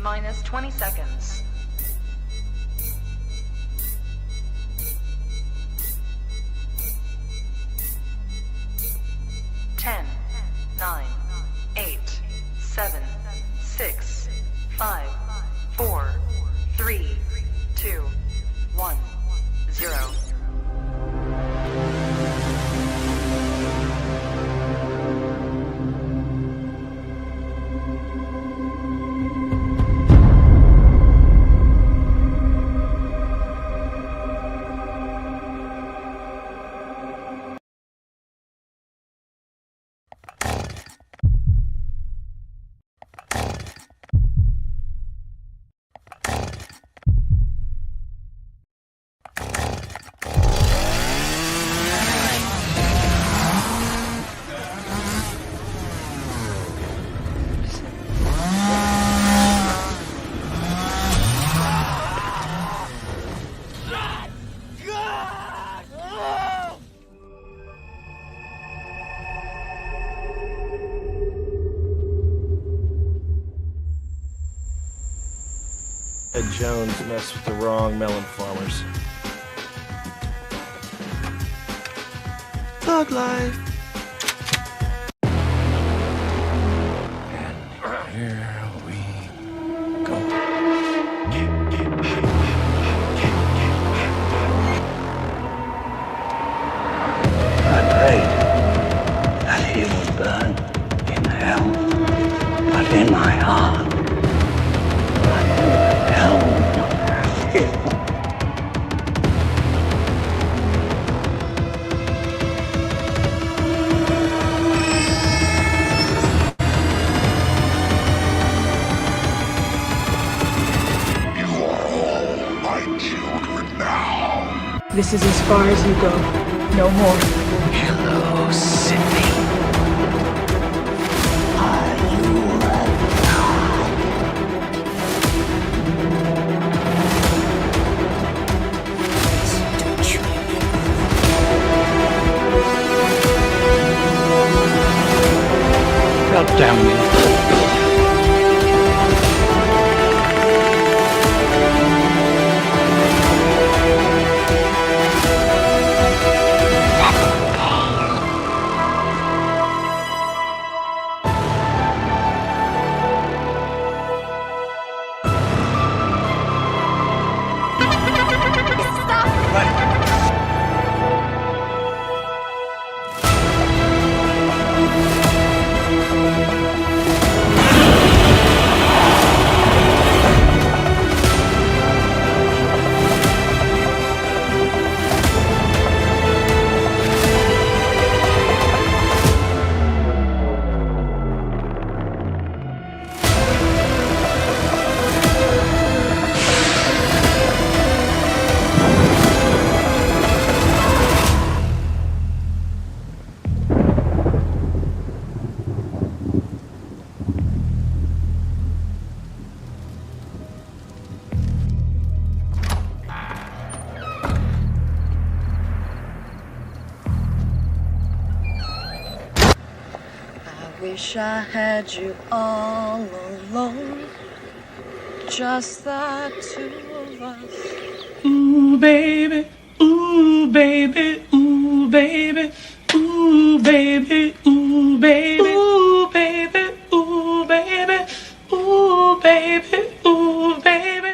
T-minus 20 seconds. 10, 9, 8, 7, 6, 5, 4, 3, 2, 1, 0. Ed Jones messed with the wrong melon farmers. Thug life. And here we go. I prayed that he would burn in hell, but in my heart. This is as far as you go. No more. Hello, Sydney. Are you ready? God damn you. Wish I had you all alone, just the two of us. Ooh, baby, ooh, baby, ooh, baby, ooh, baby, ooh, baby, ooh, baby, ooh, baby, ooh, baby, ooh, baby.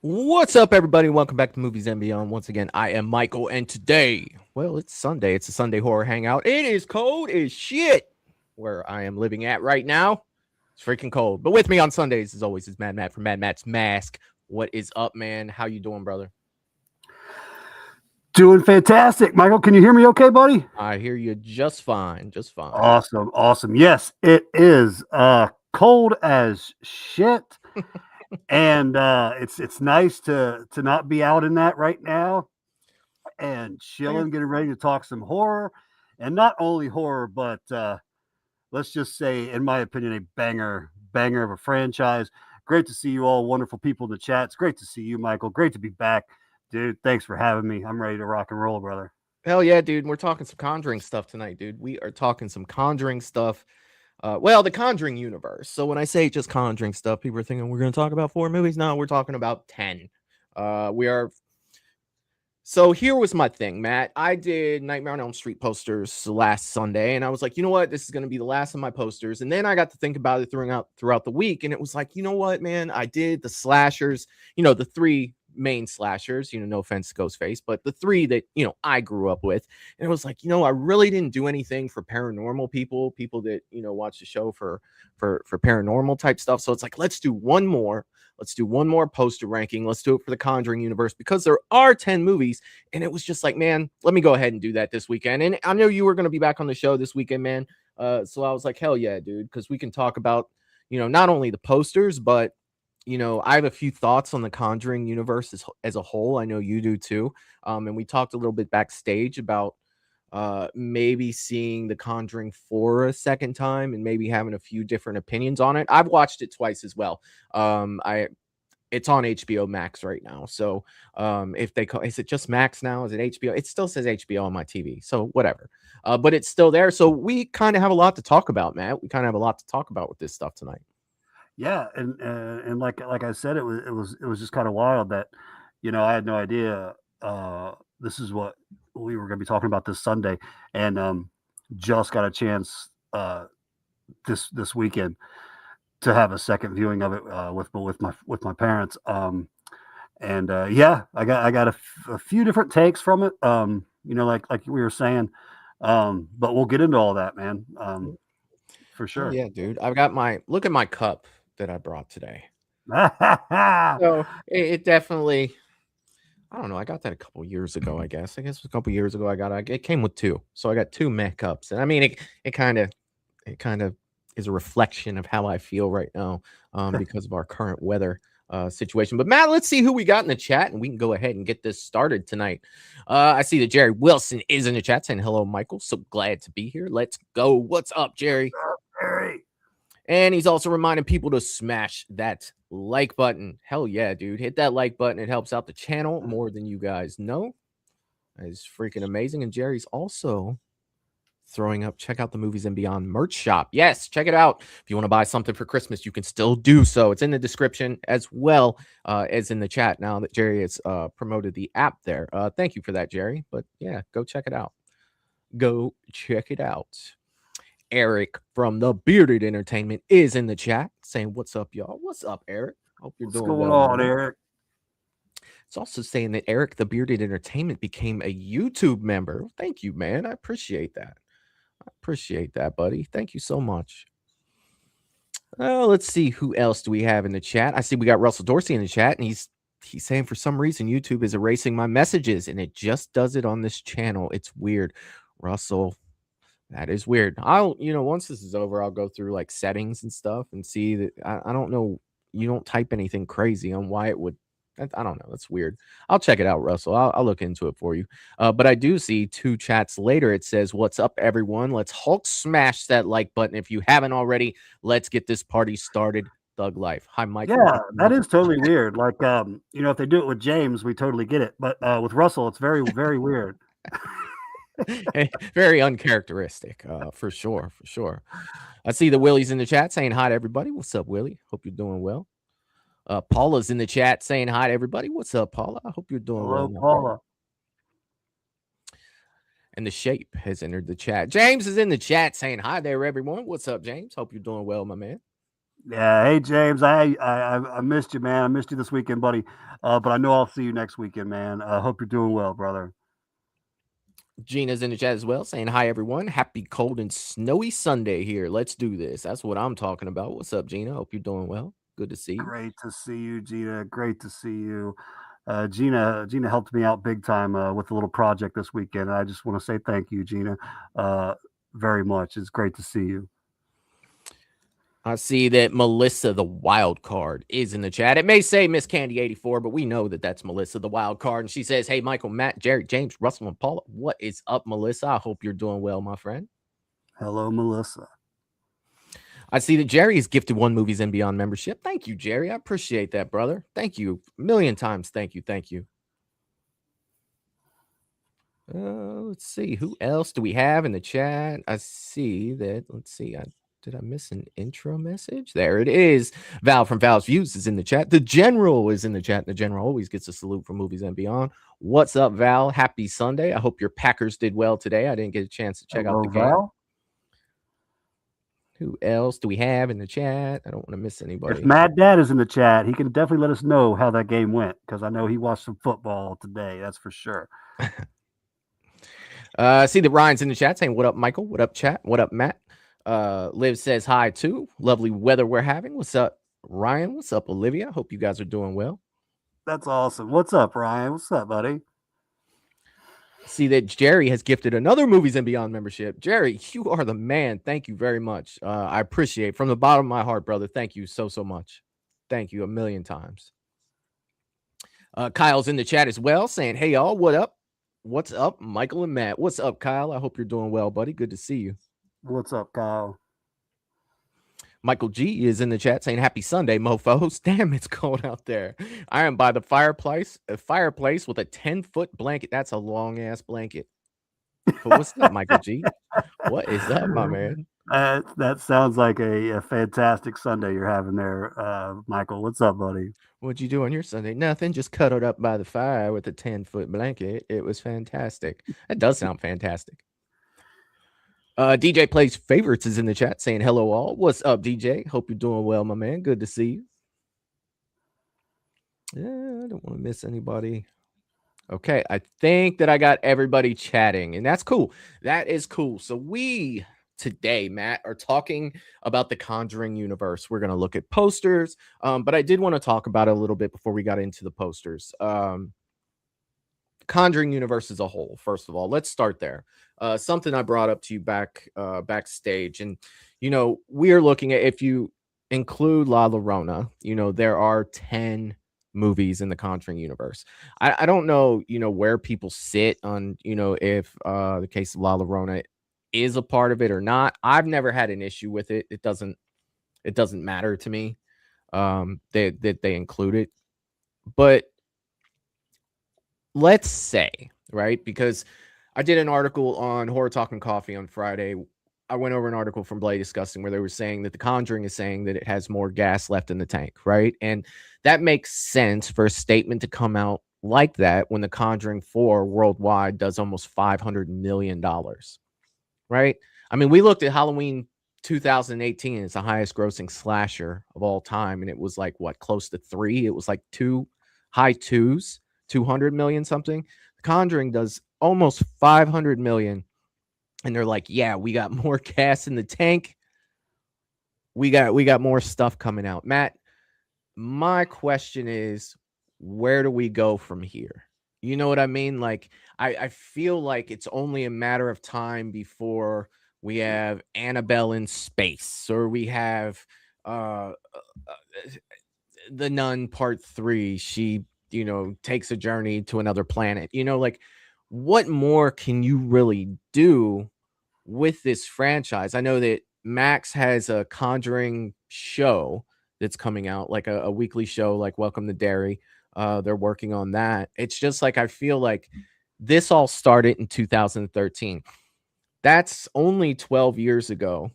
What's up, everybody? Welcome back to Movies and Beyond. Once again, I am Michael, and today, well, it's Sunday. It's a Sunday horror hangout. It is cold as shit where I am living at right now. It's freaking cold. But with me on Sundays, as always, is Mad Matt from Mad Matt's Mask. What is up, man? How you doing, brother? Doing fantastic. Michael, can you hear me okay, buddy? I hear you just fine. Just fine. Awesome. Yes, it is cold as shit. And it's nice to not be out in that right now and chilling, getting ready to talk some horror. And not only horror, but let's just say, in my opinion, a banger of a franchise. Great to see you all, wonderful people in the chat. It's great to see you, Michael. Great to be back. Dude, thanks for having me. I'm ready to rock and roll, brother. Hell yeah, dude. We're talking some Conjuring stuff tonight, dude. We are talking some Conjuring stuff. Well, the Conjuring Universe. So when I say just Conjuring stuff, people are thinking we're going to talk about 4 movies. No, we're talking about 10. We are. So here was my thing, Matt. I did Nightmare on Elm Street posters last Sunday, and I was like, you know what, this is going to be the last of my posters. And then I got to think about it throughout the week, and it was like, you know what, man, I did the slashers, the 3 main slashers, no offense to Ghostface, but the 3 that I grew up with. And it was like, I really didn't do anything for paranormal people that watch the show for paranormal type stuff. So it's like, let's do one more poster ranking. Let's do it for the Conjuring universe because there are 10 movies. And it was just like, man, let me go ahead and do that this weekend. And I know you were going to be back on the show this weekend, man. So I was like, hell yeah, dude, because we can talk about, not only the posters, but I have a few thoughts on the Conjuring universe as a whole. I know you do too. And we talked a little bit backstage about maybe seeing the Conjuring for a second time and maybe having a few different opinions on it. I've watched it twice as well. It's on HBO Max right now. So if they call, is it just Max now? Is it HBO? It still says HBO on my TV. So whatever. But it's still there. So we kind of have a lot to talk about, Matt. We kind of have a lot to talk about with this stuff tonight. Yeah, and like I said, it was just kind of wild that, I had no idea this is what we were going to be talking about this Sunday, and just got a chance this weekend to have a second viewing of it with my parents. Yeah, I got a few different takes from it. Like we were saying, but we'll get into all that, man. For sure. Oh, yeah, dude. I've got look at my cup that I brought today. So it definitely, I don't know. I got that a couple years ago, I guess. It was a couple years ago. It came with 2. So I got 2 mech cups. And I mean, it kind of is a reflection of how I feel right now because of our current weather situation. But Matt, let's see who we got in the chat and we can go ahead and get this started tonight. I see that Jerry Wilson is in the chat saying, hello, Michael. So glad to be here. Let's go. What's up, Jerry? Jerry. And he's also reminding people to smash that like button. Hell yeah, dude. Hit that like button. It helps out the channel more than you guys know. That is freaking amazing. And Jerry's also throwing up, check out the Movies and Beyond merch shop. Yes, check it out. If you want to buy something for Christmas, you can still do so. It's in the description as well as in the chat now that Jerry has promoted the app there. Thank you for that, Jerry. But yeah, go check it out. Go check it out. Eric from the Bearded Entertainment is in the chat saying, what's up, y'all? What's up, Eric? Hope you're doing well. What's going on, Eric? It's also saying that Eric, the Bearded Entertainment, became a YouTube member. Thank you, man. I appreciate that. Buddy. Thank you so much. Let's see. Who else do we have in the chat? I see we got Russell Dorsey in the chat, and he's saying for some reason YouTube is erasing my messages, and it just does it on this channel. It's weird. Russell, that is weird. Once this is over, I'll go through like settings and stuff and see that I don't know. You don't type anything crazy on why it would. I don't know. That's weird. I'll check it out, Russell. I'll look into it for you. But I do see 2 chats later. It says, what's up, everyone? Let's Hulk smash that like button. If you haven't already, let's get this party started. Thug Life. Hi, Mike. Yeah, that is totally weird. Like, if they do it with James, we totally get it. But with Russell, it's very, very weird. Very uncharacteristic, for sure. I see the Willie's in the chat saying hi to everybody. What's up, Willie? Hope you're doing well. Paula's in the chat saying hi to everybody. What's up, Paula? I hope you're doing well. Hello, Paula. And the Shape has entered the chat. James is in the chat saying hi there, everyone. What's up, James? Hope you're doing well, my man. Yeah, hey James, I missed you, man. I missed you this weekend, buddy. But I know I'll see you next weekend, man. I hope you're doing well, brother. Gina's in the chat as well, saying hi, everyone. Happy cold and snowy Sunday here. Let's do this. That's what I'm talking about. What's up, Gina? Hope you're doing well. Good to see you. Great to see you, Gina. Great to see you. Gina helped me out big time with a little project this weekend. I just want to say thank you, Gina, very much. It's great to see you. I see that Melissa, the wild card, is in the chat. It may say Miss Candy 84, but we know that that's Melissa, the wild card. And she says, hey, Michael, Matt, Jerry, James, Russell, and Paula. What is up, Melissa? I hope you're doing well, my friend. Hello, Melissa. I see that Jerry has gifted 1 Movies and Beyond membership. Thank you, Jerry. I appreciate that, brother. Thank you a million times. Thank you. Let's see. Who else do we have in the chat? I see that. Let's see. I Did I miss an intro message? There it is. Val from Val's Views is in the chat. The General is in the chat. The General always gets a salute from Movies and Beyond. What's up, Val? Happy Sunday. I hope your Packers did well today. I didn't get a chance to check out the game. Val. Who else do we have in the chat? I don't want to miss anybody. If Mad Dad is in the chat, he can definitely let us know how that game went, because I know he watched some football today. That's for sure. See that Ryan's in the chat saying, what up, Michael? What up, chat? What up, Matt? Liv says hi, too. Lovely weather we're having. What's up, Ryan? What's up, Olivia? Hope you guys are doing well. That's awesome. What's up, Ryan? What's up, buddy? See that Jerry has gifted another Movies and Beyond membership. Jerry, you are the man. Thank you very much. I appreciate it from the bottom of my heart, brother. Thank you so much. Thank you a million times. Kyle's in the chat as well saying, hey, y'all, what up? What's up, Michael and Matt? What's up, Kyle? I hope you're doing well, buddy. Good to see you. What's up, Kyle? Michael G is in the chat saying, happy Sunday, mofos. Damn, it's cold out there. I am by the fireplace with a 10-foot blanket. That's a long-ass blanket. But what's up, Michael G? What is up, my man? That sounds like a fantastic Sunday you're having there, Michael. What's up, buddy? What'd you do on your Sunday? Nothing, just cuddled up by the fire with a 10-foot blanket. It was fantastic. That does sound fantastic. DJ Plays Favorites is in the chat saying hello all. What's up, DJ? Hope you're doing well, my man. Good to see you. Yeah, I don't want to miss anybody. Okay, I think that I got everybody chatting, and that's cool. That is cool. So we today, Matt, are talking about the Conjuring Universe. We're going to look at posters, but I did want to talk about it a little bit before we got into the posters. Conjuring Universe as a whole, first of all, let's start there. Something I brought up to you backstage, and we are looking at, if you include La Llorona, there are 10 movies in the Conjuring universe. I don't know, where people sit on, if the case of La Llorona is a part of it or not. I've never had an issue with it. It doesn't matter to me that they include it, but let's say, right, because I did an article on Horror Talking Coffee on Friday. I went over an article from Blade Disgusting where they were saying that The Conjuring is saying that it has more gas left in the tank, right? And that makes sense for a statement to come out like that when The Conjuring 4 worldwide does almost $500 million, right? I mean, we looked at Halloween 2018. It's the highest grossing slasher of all time. And it was like, what, close to 3? It was like high twos, 200 million something. The Conjuring does almost 500 million. And they're like, yeah, we got more gas in the tank. We got more stuff coming out. Matt, my question is, where do we go from here? You know what I mean? Like, I feel like it's only a matter of time before we have Annabelle in space, or we have The Nun Part 3. She, takes a journey to another planet. Like, what more can you really do with this franchise? I know that Max has a Conjuring show that's coming out, like a weekly show, like Welcome to Derry. They're working on that. It's just like, I feel like this all started in 2013. That's only 12 years ago.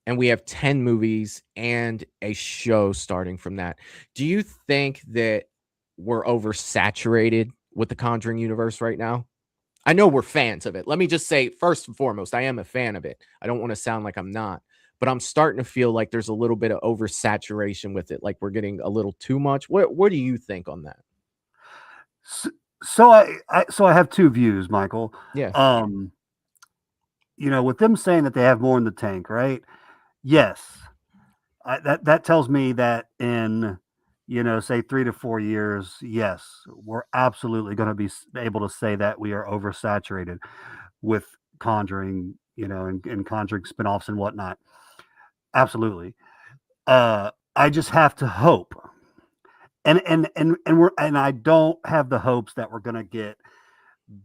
And we have 10 movies and a show starting from that. Do you think that we're oversaturated with the Conjuring universe right now? I know we're fans of it. Let me just say, first and foremost, I am a fan of it. I don't want to sound like I'm not, but I'm starting to feel like there's a little bit of oversaturation with it. Like we're getting a little too much. What do you think on that? So I have two views, Michael. Yeah. With them saying that they have more in the tank, right? Yes. That tells me that in, say 3 to 4 years, yes, we're absolutely going to be able to say that we are oversaturated with Conjuring, and Conjuring spinoffs and whatnot. Absolutely. I just have to hope. And I don't have the hopes that we're going to get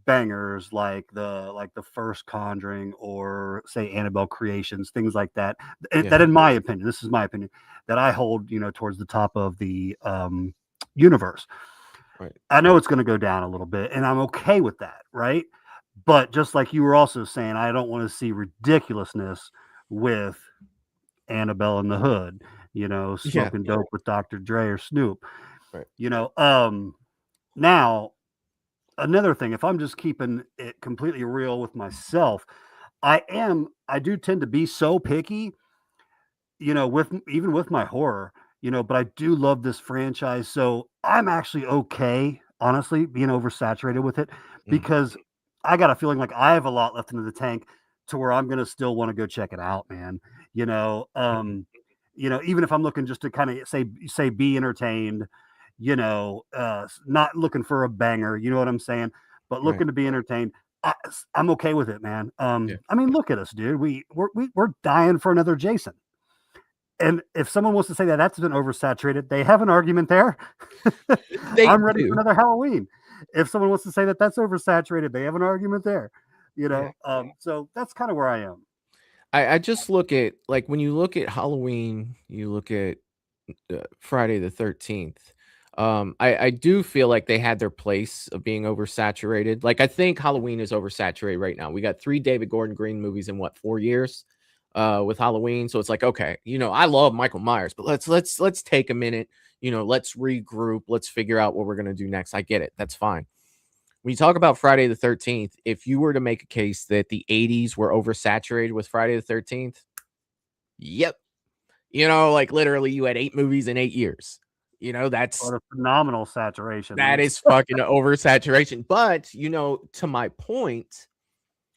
bangers like the first Conjuring, or say Annabelle Creations, things like that. Yeah. That, in my opinion, this is my opinion, that I hold, towards the top of the universe. Right. I know it's going to go down a little bit, and I'm okay with that, right? But just like you were also saying, I don't want to see ridiculousness with Annabelle in the Hood, Yeah. smoking dope with Dr. Dre or Snoop. Right. Now another thing, if I'm just keeping it completely real with myself, I do tend to be so picky, with even with my horror, but I do love this franchise. So I'm actually okay, honestly, being oversaturated with it Mm. because I got a feeling like I have a lot left into the tank to where I'm gonna still want to go check it out, man. You know, Mhm. um, even if I'm looking just to kind of say be entertained, not looking for a banger, you know what I'm saying? But Right. looking to be entertained. I'm okay with it, man. Yeah. I mean, look at us, dude. We're dying for another Jason. And if someone wants to say that that's been oversaturated, they have an argument there. They I'm ready for do. another Halloween. If someone wants to say that that's oversaturated, they have an argument there. Yeah. So that's kind of where I am. I just look at, like, when you look at Halloween, you look at Friday the 13th. I do feel like they had their place of being oversaturated. Like, I think Halloween is oversaturated right now. We got 3 David Gordon Green movies in what, 4 years with Halloween. So it's like, okay, I love Michael Myers, but let's take a minute, let's regroup, let's figure out what we're gonna do next. I get it. That's fine. When you talk about Friday the 13th, if you were to make a case that the 80s were oversaturated with Friday the 13th, yep. Like, literally you had 8 movies in 8 years. What a phenomenal saturation, That man. is fucking oversaturation. But, to my point,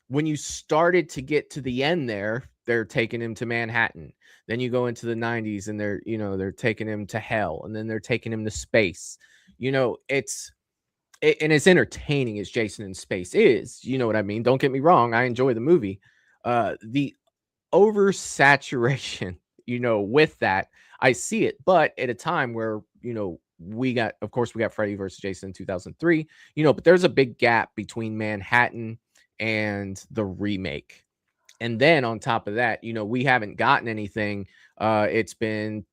when you started to get to the end there, they're taking him to Manhattan. Then you go into the 90s and they're taking him to hell, and then they're taking him to space. And as entertaining as Jason in Space is, you know what I mean? Don't get me wrong, I enjoy the movie. The oversaturation, with that, I see it. But at a time where, we got Freddy versus Jason in 2003, but there's a big gap between Manhattan and the remake. And then on top of that, we haven't gotten anything. It's been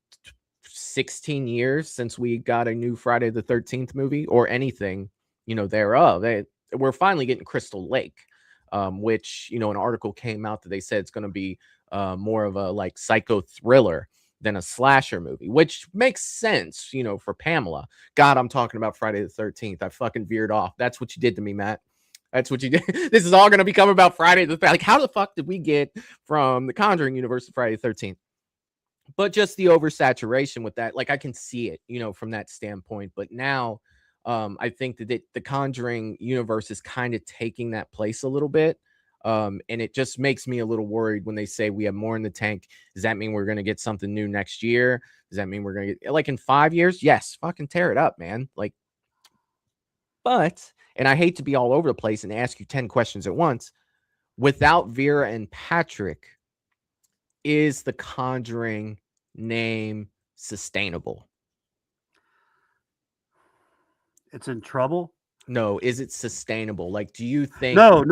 16 years since we got a new Friday the 13th movie or anything, thereof. We're finally getting Crystal Lake, which, an article came out that they said it's going to be more of a like psycho thriller than a slasher movie, which makes sense, for Pamela. God, I'm talking about Friday the 13th. I fucking veered off. That's what you did to me, Matt. That's what you did. This is all going to become about Friday the 13th. Like, how the fuck did we get from the Conjuring Universe to Friday the 13th? But just the oversaturation with that, like, I can see it, from that standpoint. But now, I think that the Conjuring universe is kind of taking that place a little bit. And it just makes me a little worried when they say we have more in the tank. Does that mean we're going to get something new next year? Does that mean we're going to get, like, in 5 years? Yes, fucking tear it up, man. Like, but, and I hate to be all over the place and ask you 10 questions at once. Without Vera and Patrick, is the Conjuring name sustainable? It's in trouble. No, is it sustainable? Like, do you think? No.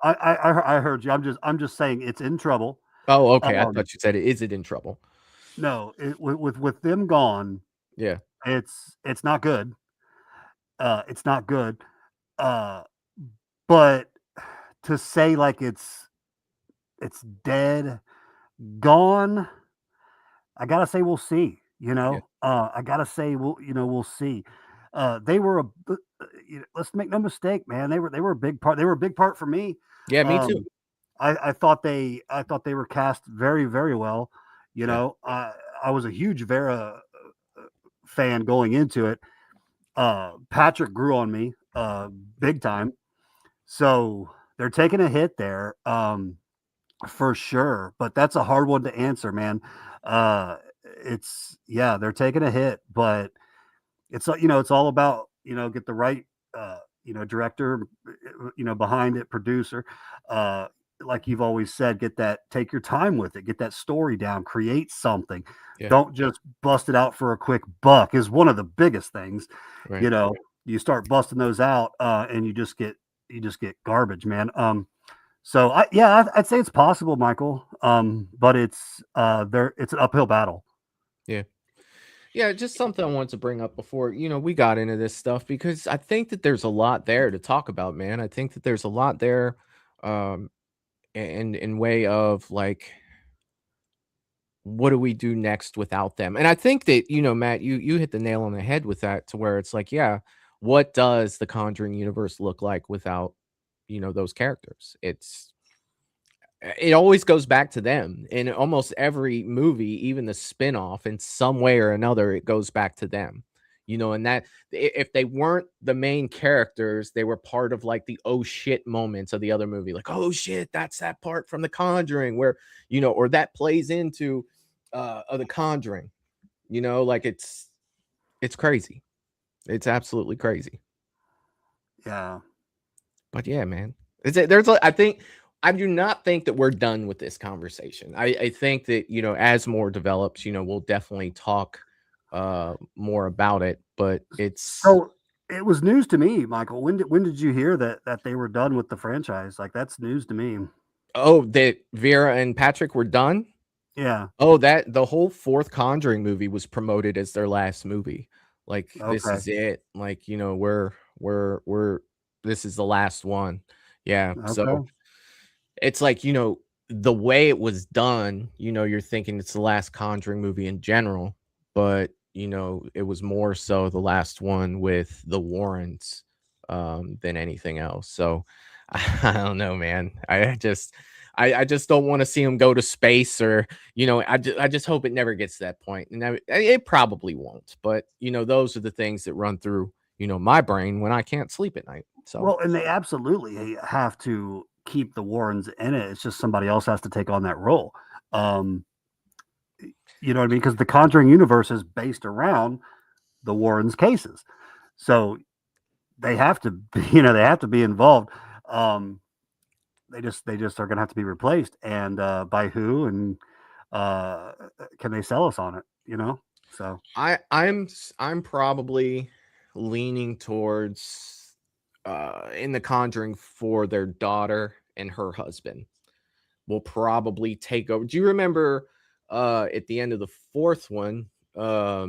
I heard you. I'm just saying it's in trouble. Oh, okay. I Um, thought you said it. Is it in trouble? no, with them gone, Yeah. it's not good. It's not good. Uh, but to say like it's dead, gone, I gotta say we'll see. Yeah. I gotta say we'll see. They were let's make no mistake, man. They were a big part. They were a big part for me. Yeah, me Um, too. I thought they were cast very very well. Yeah. I was a huge Vera fan going into it. Patrick grew on me big time. So they're taking a hit there. For sure, but that's a hard one to answer, man. They're taking a hit, but it's all about get the right director, behind it, producer. Like you've always said, take your time with it, get that story down, create something. Yeah. Don't just bust it out for a quick buck is one of the biggest things. Right. You start busting those out, and you just get garbage, man. So I'd say it's possible, Michael. But it's an uphill battle. Yeah. Yeah, just something I wanted to bring up before, we got into this stuff, because I think that there's a lot there to talk about, man. I think that there's a lot there, in way of, like, what do we do next without them? And I think that, Matt, you hit the nail on the head with that, to where it's like, yeah, what does the Conjuring universe look like without, those characters? It always goes back to them in almost every movie, even the spin-off, in some way or another, it goes back to them. And that if they weren't the main characters, they were part of like the oh shit moments of the other movie. Like, oh shit, that's that part from The Conjuring where, or that plays into of The Conjuring. Like it's crazy. It's absolutely crazy. Yeah. But yeah, man. I think I do not think that we're done with this conversation. I think that, as more develops, we'll definitely talk more about it. But it's So it was news to me, Michael. When did you hear that they were done with the franchise? Like, that's news to me. that Vera and Patrick were done. Yeah. Oh, that the whole fourth Conjuring movie was promoted as their last movie. Like, this Okay. is it. Like, we're this is the last one. Yeah. So Okay. it's like, the way it was done, you're thinking it's the last Conjuring movie in general, but it was more so the last one with the Warrens than anything else. So I don't know, man. I just don't want to see him go to space, or I just hope it never gets to that point. And it probably won't, but those are the things that run through my brain when I can't sleep at night. So Well, and they absolutely have to keep the Warrens in it. It's just somebody else has to take on that role. You know what I mean? Because the Conjuring universe is based around the Warrens cases, so they have to be, they have to be involved. They just are going to have to be replaced, and by who? And can they sell us on it? So I'm probably leaning towards in The Conjuring for their daughter and her husband will probably take over. Do you remember at the end of the fourth one? At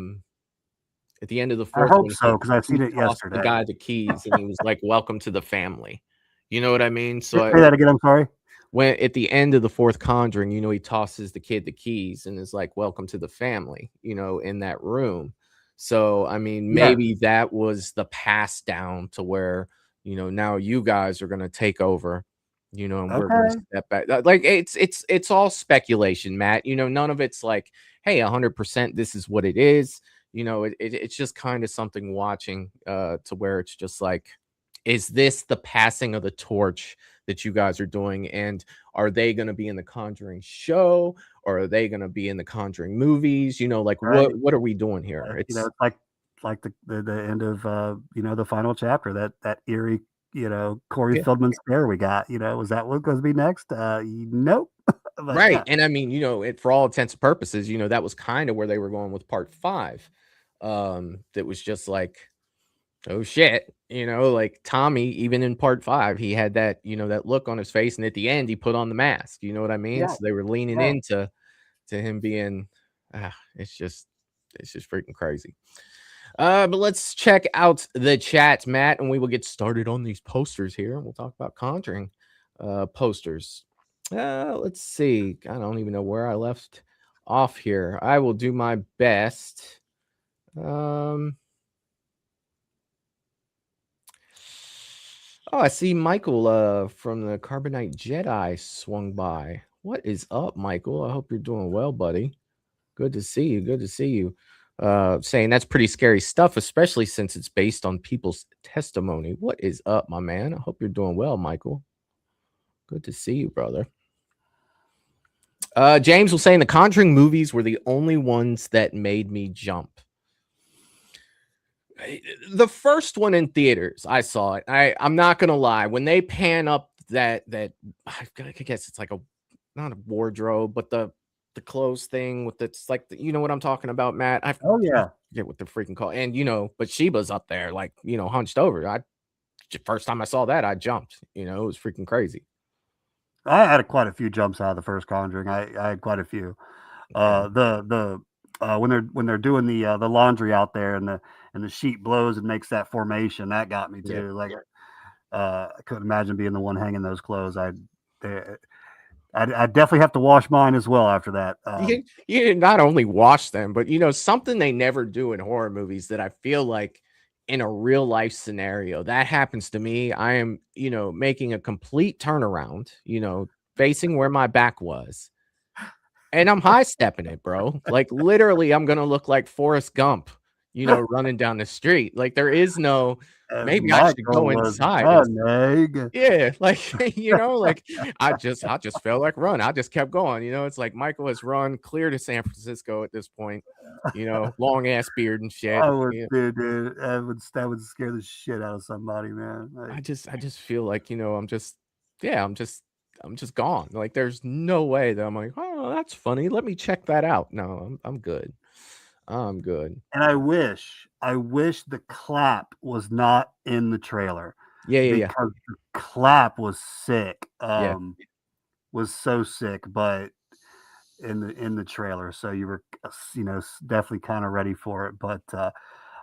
the end of the I fourth hope one, so, because I've he seen it tossed the yesterday. guy the keys and he was like, "Welcome to the family." You know what I mean? So Say that again. I'm sorry. when at the end of the fourth Conjuring, he tosses the kid the keys and is like, "Welcome to the family," in that room. So, I mean, Yeah. maybe that was the pass down to where, now you guys are going to take over, and we're going to Okay. step back. Like it's all speculation, Matt. None of it's like, hey, 100% this is what it is. It's just kind of something watching to where it's just like, is this the passing of the torch that you guys are doing? And are they going to be in the Conjuring show, or are they going to be in the Conjuring movies? Like Right. what are we doing here? It's It's like the end of the final chapter, that eerie, Corey yeah, Feldman scare we got. Was that what goes to be next? Nope. But right. yeah. And I mean, it for all intents and purposes, that was kind of where they were going with part 5. That was just like, oh shit, like Tommy, even in part 5, he had that, that look on his face, and at the end he put on the mask. You know what I mean? Yeah. So they were leaning Yeah. into him being it's just freaking crazy. But let's check out the chat, Matt, and we will get started on these posters here, and we'll talk about Conjuring posters. Let's see. I don't even know where I left off here. I will do my best. Oh, I see Michael from the Carbonite Jedi swung by. What is up, Michael? I hope you're doing well, buddy. Good to see you. Good to see you. Saying that's pretty scary stuff, especially since it's based on people's testimony. What is up, my man? I hope you're doing well, Michael. Good to see you, brother. James was saying the Conjuring movies were the only ones that made me jump. The first one in theaters, I saw it. I'm not gonna lie. When they pan up that I guess it's like not a wardrobe, but the clothes thing with it's like you know what I'm talking about, Matt. Oh yeah. Forget what the freaking call. And but Sheba's up there, like hunched over. First time I saw that, I jumped. It was freaking crazy. I had quite a few jumps out of the first Conjuring. I had quite a few. When they're doing the laundry out there, and the sheet blows and makes that formation, that got me too. Yeah. Like I couldn't imagine being the one hanging those clothes. I definitely have to wash mine as well after that. You not only wash them, but something they never do in horror movies that I feel like in a real life scenario that happens to me. I am, making a complete turnaround, facing where my back was, and I'm high stepping it, bro. Like literally, I'm gonna look like Forrest Gump, running down the street. Like there is no. As Maybe I should Michael go was inside and running. yeah, like like I just felt like run. I just kept going. It's like Michael has run clear to San Francisco at this point. Long ass beard and shit. I would, dude, that would scare the shit out of somebody, man. I just feel like I'm just gone. Like there's no way that I'm like, oh, that's funny. Let me check that out. No, I'm good. I'm good. And I wish the clap was not in the trailer. Yeah. Because the clap was sick. Yeah. Was so sick, but in the trailer, so you were definitely kind of ready for it. But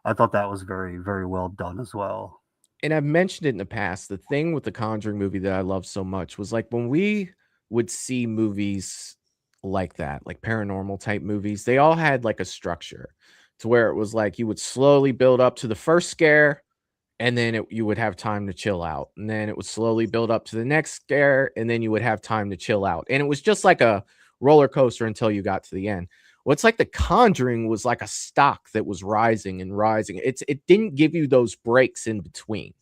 I thought that was very, very well done as well. And I've mentioned it in the past. The thing with the Conjuring movie that I love so much was like when we would see movies like that, like paranormal type movies, they all had like a structure to where it was like you would slowly build up to the first scare, and then you would have time to chill out, and then it would slowly build up to the next scare, and then you would have time to chill out, and it was just like a roller coaster until you got to the end. What's like the Conjuring was like a stock that was rising and rising. It didn't give you those breaks in between.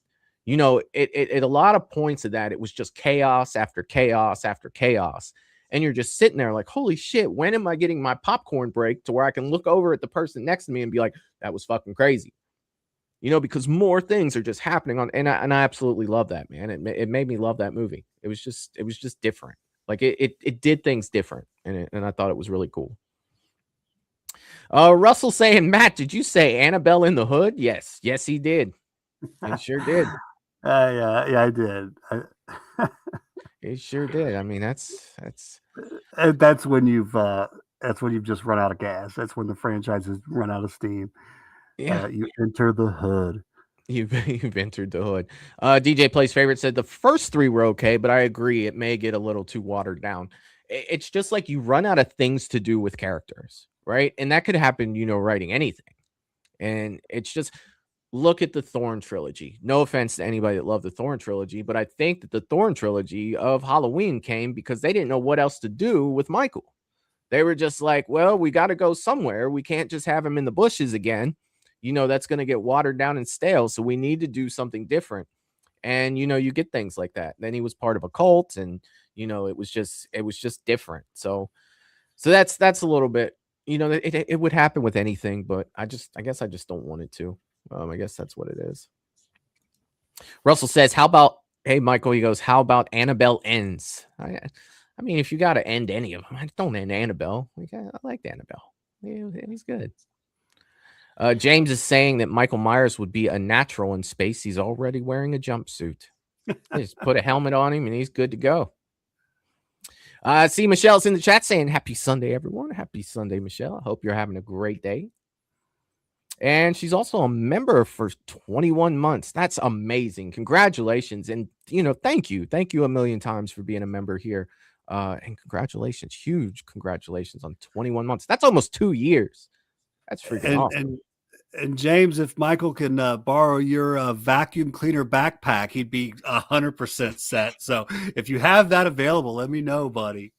At a lot of points of that, it was just chaos after chaos after chaos. And you're just sitting there like, holy shit, when am I getting my popcorn break to where I can look over at the person next to me and be like, that was fucking crazy. Because more things are just happening and I absolutely love that, man. It made me love that movie. It was just different. Like it did things different, and I thought it was really cool. Russell saying, Matt, did you say Annabelle in the Hood? Yes, he did. He sure did. Yeah, I did. He sure did. I mean, that's when you've just run out of gas. That's when the franchise has run out of steam. Yeah. You enter the hood. You've entered the hood. DJ Plays Favorite said the first three were okay, but I agree it may get a little too watered down. It's just like you run out of things to do with characters, right? And that could happen, writing anything. And it's just look at the Thorn trilogy. No offense to anybody that loved the Thorn trilogy, but I think that the Thorn trilogy of Halloween came because they didn't know what else to do with Michael. They were just like, well, we got to go somewhere. We can't just have him in the bushes again. That's going to get watered down and stale. So we need to do something different. And, you get things like that. Then he was part of a cult and, it was just different. So that's a little bit, it would happen with anything, but I guess I just don't want it to. I guess that's what it is. Russell says, hey, Michael, he goes, how about Annabelle ends? I mean, if you got to end any of them, don't end Annabelle. Like, I liked Annabelle. He's good. James is saying that Michael Myers would be a natural in space. He's already wearing a jumpsuit. Just put a helmet on him and he's good to go. See, Michelle's in the chat saying, happy Sunday, everyone. Happy Sunday, Michelle. I hope you're having a great day. And she's also a member for 21 months. That's amazing. Congratulations. And, thank you. Thank you a million times for being a member here. And congratulations. Huge congratulations on 21 months. That's almost 2 years. That's freaking awesome. And James, if Michael can borrow your vacuum cleaner backpack, he'd be 100% set. So if you have that available, let me know, buddy.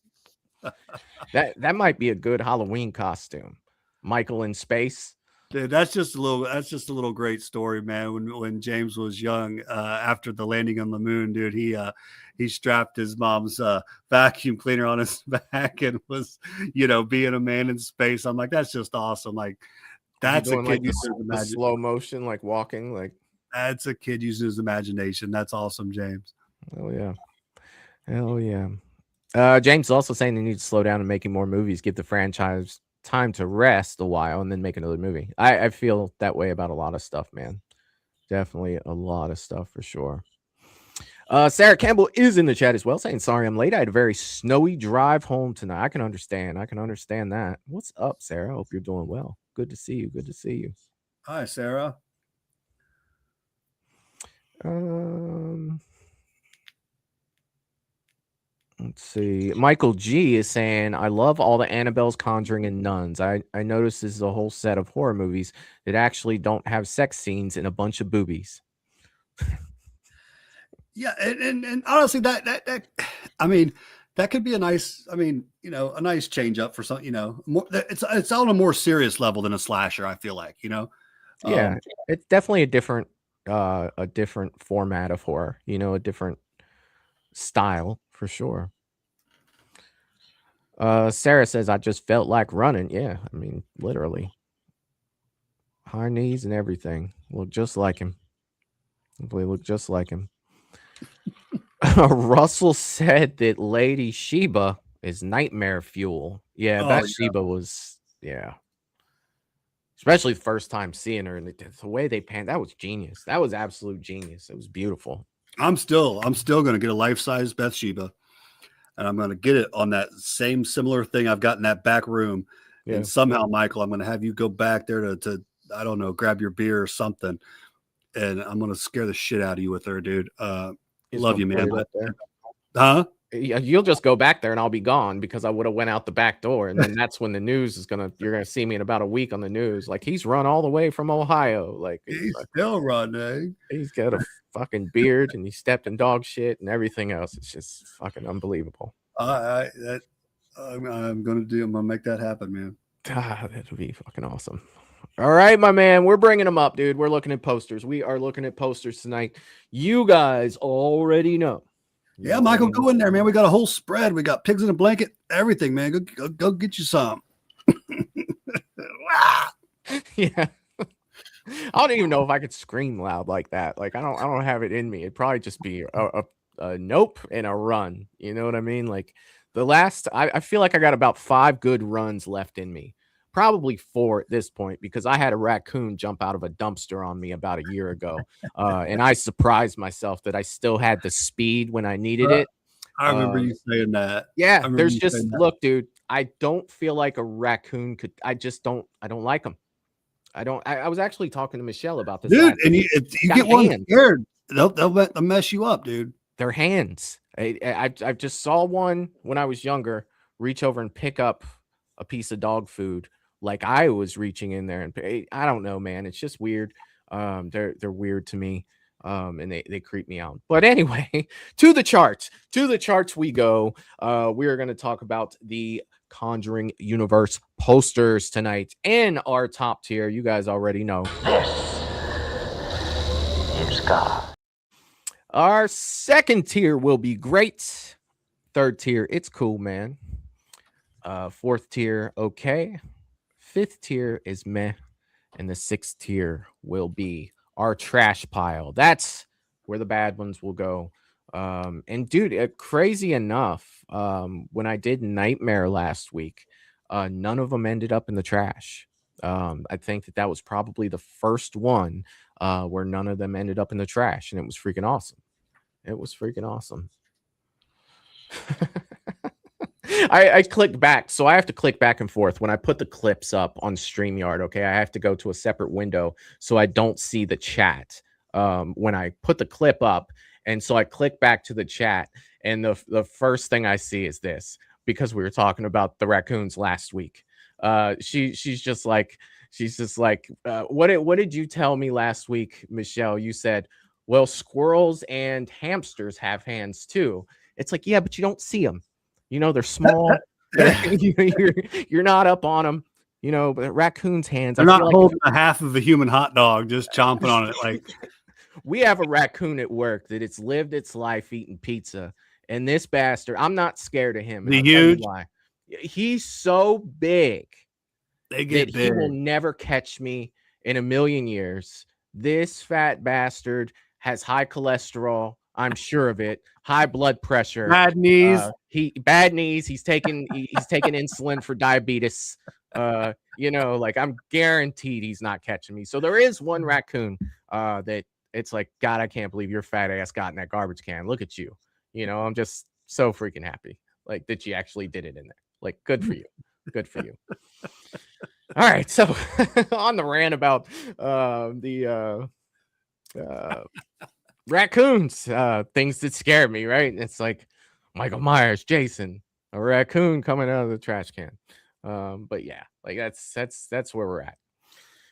That might be a good Halloween costume. Michael in space. Dude, that's just a little great story, man. When James was young, after the landing on the moon, dude, he strapped his mom's vacuum cleaner on his back and was, being a man in space. I'm like, that's just awesome. Like, that's a kid like using the slow motion, like walking, like that's a kid using his imagination. That's awesome, James. Oh yeah. James is also saying they need to slow down and making more movies, give the franchise time to rest a while and then make another movie. I feel that way about a lot of stuff, man. Definitely a lot of stuff for sure. Sarah Campbell is in the chat as well, saying, sorry I'm late. I had a very snowy drive home tonight. I can understand that. What's up, Sarah? Hope you're doing well. Good to see you. Hi, Sarah. Let's see. Michael G is saying, I love all the Annabelles, Conjuring, and Nuns. I noticed this is a whole set of horror movies that actually don't have sex scenes and a bunch of boobies. Yeah, and honestly, that I mean, that could be a nice, I mean, you know, a nice change up for some, you know, more, it's on a more serious level than a slasher. I feel like, you know, Yeah, it's definitely a different format of horror, you know, a different style for sure. Sarah says, I just felt like running. Yeah, I mean, literally. High knees and everything. Look just like him. They look just like him. Russell said that Lady Sheba is nightmare fuel. Yeah, Bathsheba was, yeah. Especially the first time seeing her and the way they panned, that was genius. That was absolute genius. It was beautiful. I'm still going to get a life-size Bathsheba, and I'm going to get it on that same similar thing I've got in that back room. Yeah. And somehow, Michael, I'm going to have you go back there to I don't know, grab your beer or something, and I'm going to scare the shit out of you with her, dude. Love you, man. Huh? You'll just go back there and I'll be gone because I would have went out the back door, and then that's when the news is you're gonna see me in about a week on the news. Like, he's run all the way from Ohio. Like, he's still running. He's got a fucking beard and he stepped in dog shit and everything else. It's just fucking unbelievable. I'm gonna make that happen, man. That would be fucking awesome. All right, my man, we're bringing them up, dude. We're looking at posters. We are looking at posters tonight. You guys already know. Yeah, Michael, go in there, man. We got a whole spread. We got pigs in a blanket, everything, man. Go get you some. Yeah. I don't even know if I could scream loud like that. Like, I don't have it in me. It'd probably just be a nope and a run. You know what I mean? Like, the last, I feel like I got about 5 good runs left in me. Probably 4 at this point, because I had a raccoon jump out of a dumpster on me about a year ago. And I surprised myself that I still had the speed when I needed it. I remember you saying that. Yeah, there's just, look, dude, I don't feel like a raccoon could, I don't like them. I was actually talking to Michelle about this. Dude, and you get one scared, they'll mess you up, dude. Their hands. I just saw one when I was younger reach over and pick up a piece of dog food like I was reaching in there, and I don't know, man. It's just weird. They're weird to me, and they creep me out. But anyway, to the charts we go. We are going to talk about the Conjuring Universe posters tonight in our top tier. You guys already know. This is God. Our second tier will be great. Third tier, it's cool, man. Fourth tier, okay. Fifth tier is meh. And the sixth tier will be our trash pile. That's where the bad ones will go. And dude, crazy enough, when I did Nightmare last week, none of them ended up in the trash. I think that was probably the first one where none of them ended up in the trash, and it was freaking awesome. It was freaking awesome. I clicked back, so I have to click back and forth when I put the clips up on StreamYard. Okay, I have to go to a separate window so I don't see the chat when I put the clip up, and so I click back to the chat, and the first thing I see is this, because we were talking about the raccoons last week. She's just like, what did you tell me last week, Michelle? You said, well, squirrels and hamsters have hands too. It's like, yeah, but you don't see them. You know, they're small. You're not up on them. You know, but raccoons' hands. They're not holding a half of a human hot dog, just chomping on it. Like, we have a raccoon at work that it's lived its life eating pizza, and this bastard, I'm not scared of him. He's huge. Why? He's so big. They get big. He will never catch me in a million years. This fat bastard has high cholesterol. I'm sure of it. High blood pressure. Bad knees. Bad knees. He's taking insulin for diabetes. You know, like, I'm guaranteed he's not catching me. So there is one raccoon that it's like, God, I can't believe your fat ass got in that garbage can. Look at you. You know, I'm just so freaking happy, like, that you actually did it in there. Like, good for you. Good for you. All right. So on the rant about the raccoons, things that scare me, right? It's like, Michael Myers, Jason, a raccoon coming out of the trash can. But yeah, like that's where we're at.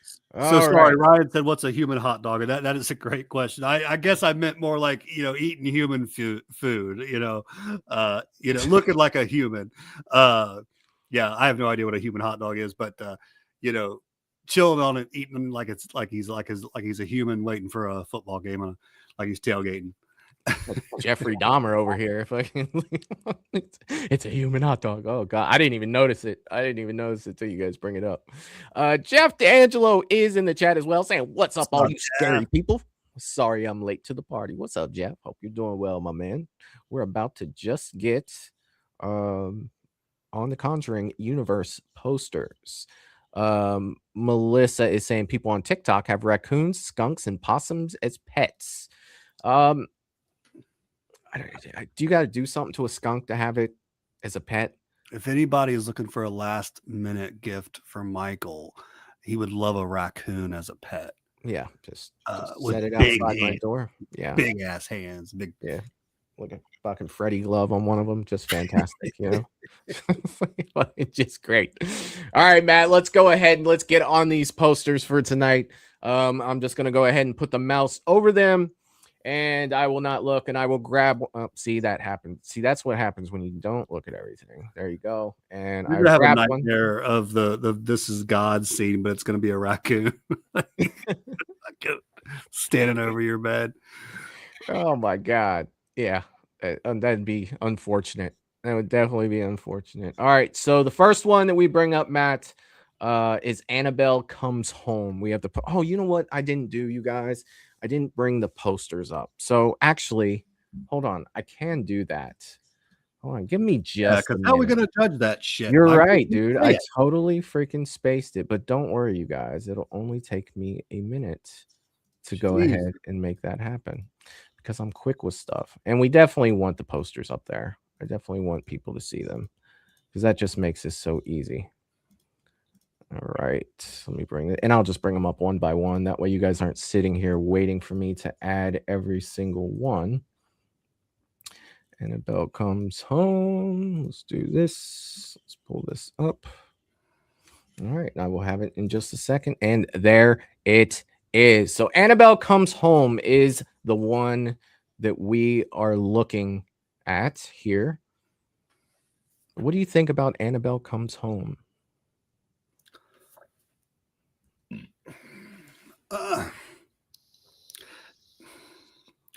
So All sorry, right. Ryan said, "What's a human hot dog?" And that is a great question. I guess I meant more like eating human food. Looking like a human. Yeah, I have no idea what a human hot dog is, but chilling on it, eating them like it's like he's a human waiting for a football game, like he's tailgating. Jeffrey Dahmer over here. It's a human hot dog. Oh god, I didn't even notice it. I didn't even notice it till you guys bring it up. Jeff D'Angelo is in the chat as well, saying, "What's up, all you scary people? Sorry, I'm late to the party. What's up, Jeff? Hope you're doing well, my man. We're about to just get on the Conjuring Universe posters." Melissa is saying people on TikTok have raccoons, skunks, and possums as pets. Do you got to do something to a skunk to have it as a pet? If anybody is looking for a last minute gift for Michael, he would love a raccoon as a pet. Yeah, just with set it big outside my hands, door. Yeah, big ass hands, big. Yeah, like a fucking Freddy glove on one of them. Just fantastic, just great. All right, Matt, let's go ahead and let's get on these posters for tonight. I'm just gonna go ahead and put the mouse over them. And I will not look, and I will grab. See, that happened. See, that's what happens when you don't look at everything. There you go. And I have a grabbed nightmare of the "This is God" scene, but it's going to be a raccoon standing over your bed. Oh my god! Yeah, that'd be unfortunate. That would definitely be unfortunate. All right, so the first one that we bring up, Matt, is Annabelle Comes Home. We have the. Oh, you know what? I didn't do, you guys. I didn't bring the posters up. So actually, hold on. I can do that. Hold on. Give me just because how are we going to judge that shit? You're right, dude. I totally freaking spaced it. But don't worry, you guys. It'll only take me a minute to go ahead and make that happen because I'm quick with stuff. And we definitely want the posters up there. I definitely want people to see them because that just makes this so easy. All right, let me bring it, and I'll just bring them up one by one. That way you guys aren't sitting here waiting for me to add every single one. Annabelle Comes Home. Let's do this. Let's pull this up. All right, I will have it in just a second. And there it is. So Annabelle Comes Home is the one that we are looking at here. What do you think about Annabelle Comes Home?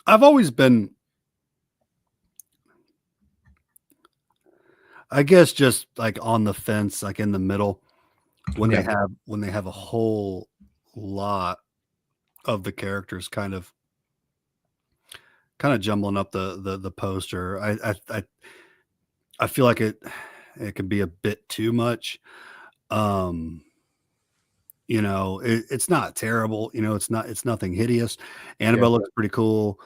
I've always been, I guess, just like on the fence, like in the middle, when they have a whole lot of the characters kind of jumbling up the poster. I feel like it can be a bit too much. It's not terrible. It's nothing hideous. Annabelle looks pretty cool.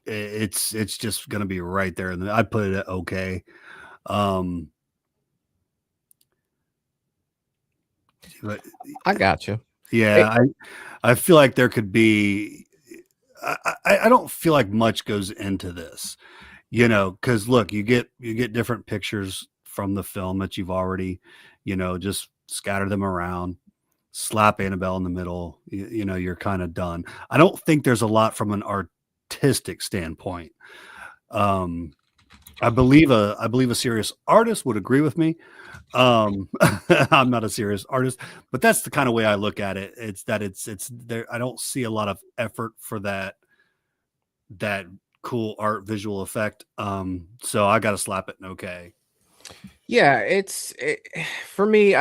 It's just going to be right there. And I'd put it at okay. But I got you. Yeah. I feel like there could be, I don't feel like much goes into this, cause look, you get different pictures from the film that you've already, just scatter them around, slap Annabelle in the middle, you're kind of done. I don't think there's a lot from an artistic standpoint. I believe a serious artist would agree with me. I'm not a serious artist, but that's the kind of way I look at it. It's there. I don't see a lot of effort for that cool art visual effect. So I got to slap it in okay. Yeah, for me,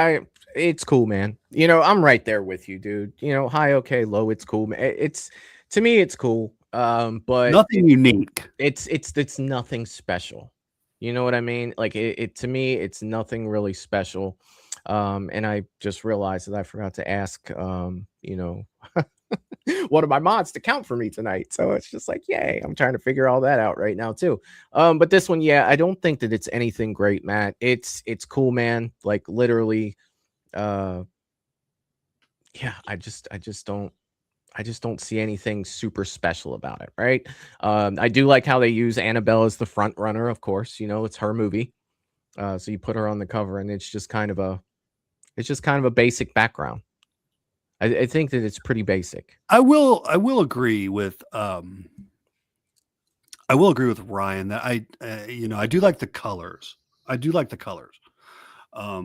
it's cool, man. I'm right there with you, dude. High, okay, low, it's cool. To me, it's cool. But nothing unique. It's nothing special. You know what I mean? Like to me, it's nothing really special. And I just realized that I forgot to ask, one of my mods to count for me tonight. So it's just like, yay, I'm trying to figure all that out right now too. But this one, I don't think that it's anything great, Matt. It's cool, man. Like literally, I just don't I just don't see anything super special about it, right? I do like how they use Annabelle as the front runner, of course. It's her movie. So you put her on the cover, and it's just kind of a basic background. I think that it's pretty basic. I will agree with Ryan that I do like the colors. I do like the colors. I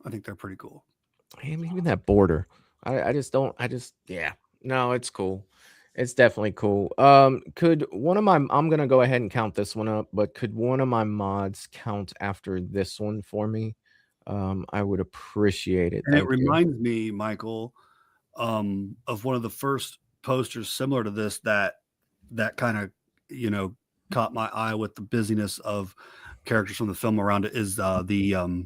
think they're pretty cool. And even that border. I just don't. Yeah. No, it's cool. It's definitely cool. Could one of my I'm gonna go ahead and count this one up, but could one of my mods count after this one for me? I would appreciate it. And it Thank you. reminds me, Michael, of one of the first posters similar to this that kind of caught my eye with the busyness of characters from the film around it is the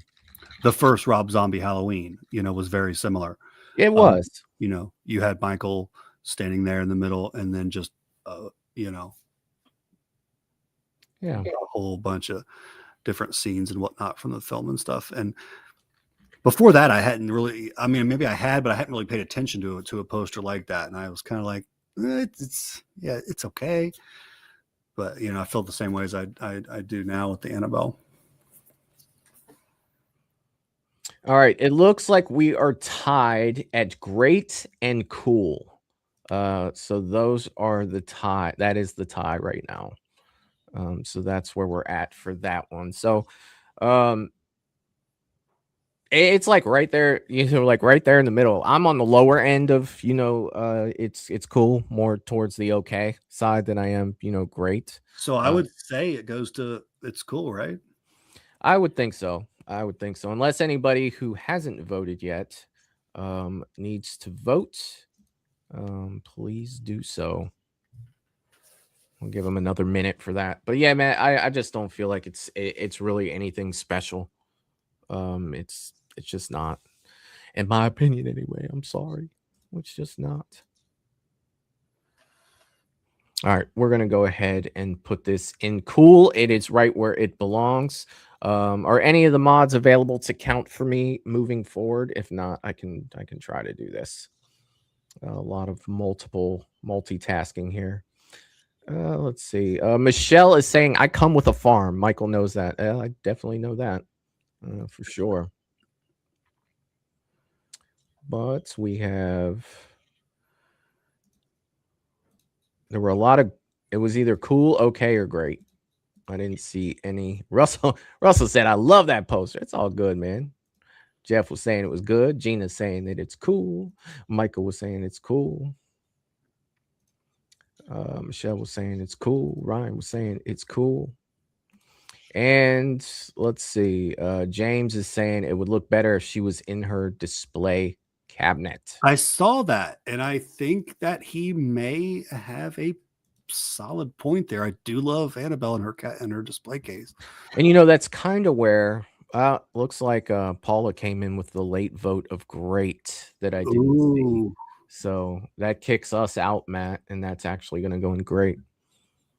first Rob Zombie Halloween. Was very similar. It was. You had Michael standing there in the middle, and then just Yeah. a whole bunch of different scenes and whatnot from the film and stuff. And before that, I hadn't really, maybe I had, but I hadn't really paid attention to a poster like that. And I was kind of like, it's okay. But, I felt the same way as I do now with the Annabelle. All right. It looks like we are tied at great and cool. So those are the tie. That is the tie right now. So that's where we're at for that one. So, it's like right there, like right there in the middle. I'm on the lower end of, it's cool, more towards the okay side than I am, great. So I would say it goes to it's cool, right? I would think so. Unless anybody who hasn't voted yet needs to vote, please do so. We'll give them another minute for that. But yeah, man, I just don't feel like it's really anything special. It's just not, in my opinion anyway. I'm sorry. It's just not. All right, we're gonna go ahead and put this in cool. It is right where it belongs. Are any of the mods available to count for me moving forward? If not, I can try to do this. A lot of multitasking here. Let's see. Michelle is saying, I come with a farm. Michael knows that. I definitely know that for sure. But we have, there were a lot of, it was either cool, okay, or great. I didn't see any. Russell said, I love that poster. It's all good, man. Jeff was saying it was good. Gina's saying that it's cool. Michael was saying it's cool. Michelle was saying it's cool. Ryan was saying it's cool. And let's see. James is saying it would look better if she was in her display cabinet. I saw that, and I think that he may have a solid point there. I do love Annabelle in her display case. And that's kind of where looks like Paula came in with the late vote of great that I didn't see. So that kicks us out, Matt, and that's actually going to go in great.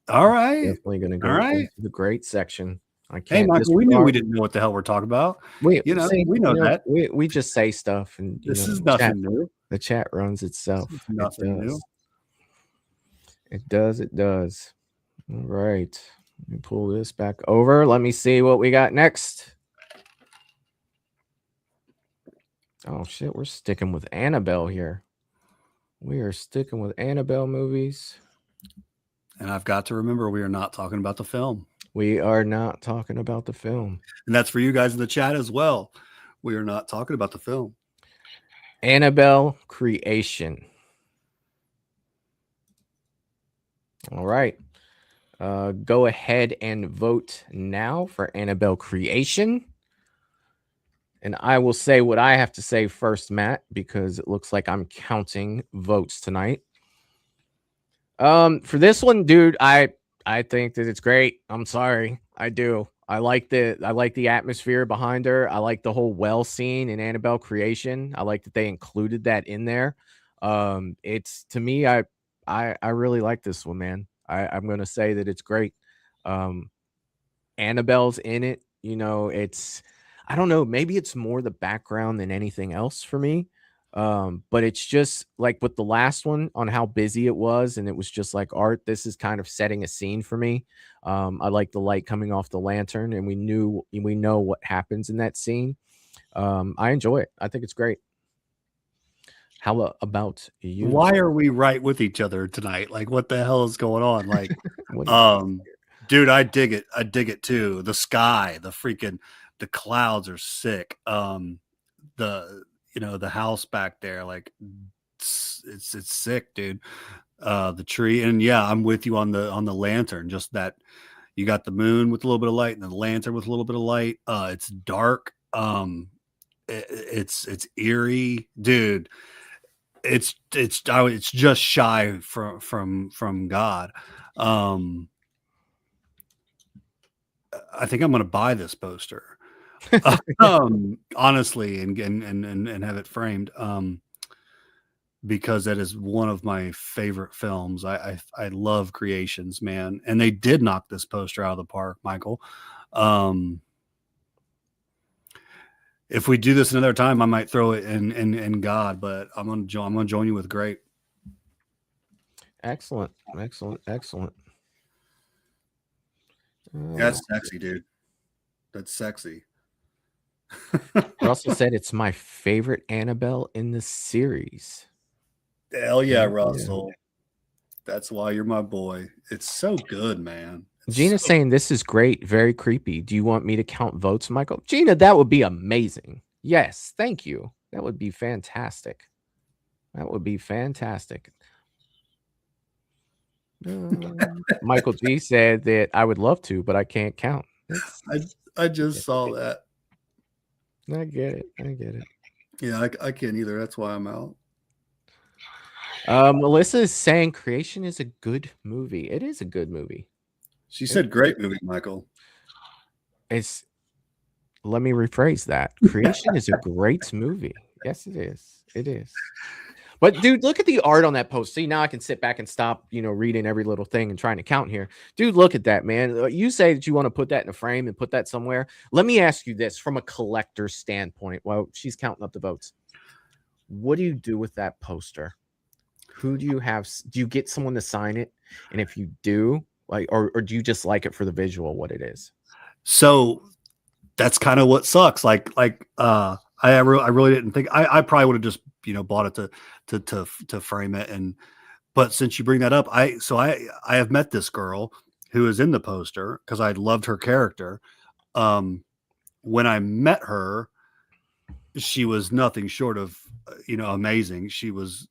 All right. Definitely going to go into the great section. I can't. Hey, Michael, we knew we didn't know what the hell we're talking about. We know that. We just say stuff, and this is nothing new. The chat runs itself. Nothing new. It does. All right. Let me pull this back over. Let me see what we got next. Oh, shit. We're sticking with Annabelle here. We are sticking with Annabelle movies. And I've got to remember, we are not talking about the film. We are not talking about the film. And that's for you guys in the chat as well. We are not talking about the film. Annabelle Creation. All right. Go ahead and vote now for Annabelle Creation. And I will say what I have to say first, Matt, because it looks like I'm counting votes tonight. For this one, dude, I think that it's great. I'm sorry. I do. I like the atmosphere behind her. I like the whole well scene in Annabelle Creation. I like that they included that in there. It's, to me, I really like this one, man. I'm gonna say that it's great. Annabelle's in it. It's, I don't know, maybe it's more the background than anything else for me. But it's just like with the last one on how busy it was, and it was just like art. This is kind of setting a scene for me. I like the light coming off the lantern, and we know what happens in that scene. I enjoy it. I think it's great. How about you? Why are we right with each other tonight? Like, what the hell is going on? Like, What do you think? dude, I dig it. I dig it too. The sky, the clouds are sick. The house back there, like it's sick, dude. The tree, and yeah, I'm with you on the lantern. Just that you got the moon with a little bit of light and the lantern with a little bit of light. It's dark. It's eerie, dude. It's just shy from God. I think I'm gonna buy this poster. Honestly, and have it framed. Because that is one of my favorite films. I love Creations, man, and they did knock this poster out of the park, Michael. If we do this another time, I might throw it in God, but I'm gonna join you with Great. Excellent. That's sexy, dude. That's sexy. Russell said it's my favorite Annabelle in the series. Hell yeah, Russell. That's why you're my boy. It's so good, man. Gina's saying this is great, very creepy. Do you want me to count votes, Michael? Gina, that would be amazing. Yes, thank you. That would be fantastic. Michael G said that I would love to, but I can't count. I just saw that. I get it. Yeah, I can't either. That's why I'm out. Melissa is saying Creation is a good movie. It is a good movie. She said great movie, Michael. Let me rephrase that. Creation is a great movie. Yes, it is. It is. But dude, look at the art on that post. See, now I can sit back and stop, reading every little thing and trying to count here. Dude, look at that, man. You say that you want to put that in a frame and put that somewhere. Let me ask you this from a collector's standpoint. Well, she's counting up the votes. What do you do with that poster? Who do you have? Do you get someone to sign it? And if you do, or do you just like it for the visual, what it is? So that's kind of what sucks. I really didn't think I probably would have just bought it to frame it. But since you bring that up, I have met this girl who is in the poster because I loved her character. When I met her, she was nothing short of amazing. She was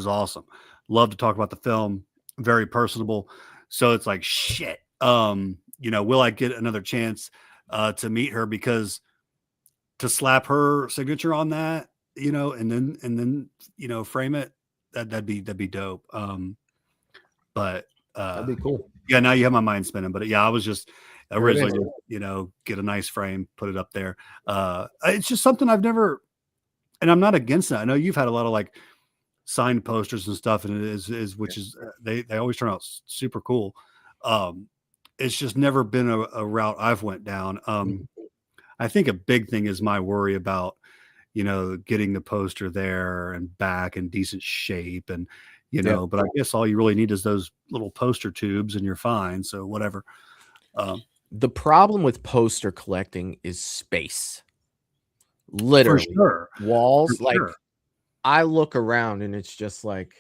awesome. Loved to talk about the film. Very personable. So it's like shit. Will I get another chance to meet her, because to slap her signature on that, and then frame it, that'd be dope. But that'd be cool. Yeah, now you have my mind spinning. But yeah, I was just originally get a nice frame, put it up there. It's just something I've never, and I'm not against that. I know you've had a lot of signed posters and stuff, and it is which is they always turn out super cool. It's just never been a route I've went down. I think a big thing is my worry about getting the poster there and back in decent shape, and but I guess all you really need is those little poster tubes and you're fine. So whatever. The problem with poster collecting is space. Literally, for sure. Walls. For sure. I look around and it's just like,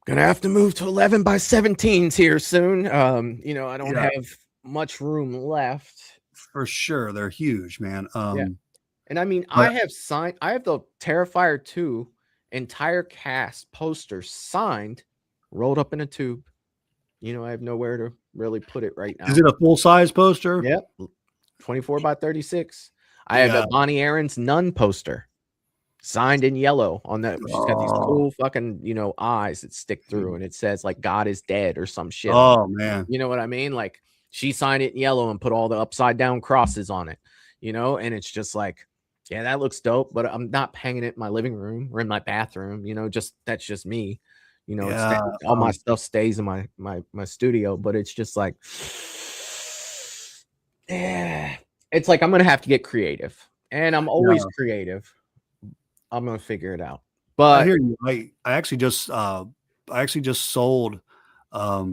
gonna have to move to 11 by 17s here soon. I don't have much room left. For sure, they're huge, man. And I mean, I have the Terrifier 2 entire cast poster signed, rolled up in a tube. I have nowhere to really put it right now. Is it a full size poster? Yep, 24 by 36. I have a Bonnie Aaron's Nun poster, signed in yellow on that. She's got these cool fucking, eyes that stick through, and it says God is dead or some shit. Oh man. You know what I mean? She signed it in yellow and put all the upside down crosses on it, and it's just yeah, that looks dope, but I'm not hanging it in my living room or in my bathroom, that's just me. All my stuff stays in my studio, but it's just it's I'm going to have to get creative, and I'm always creative. I'm gonna figure it out. I But hear you. I actually just sold, at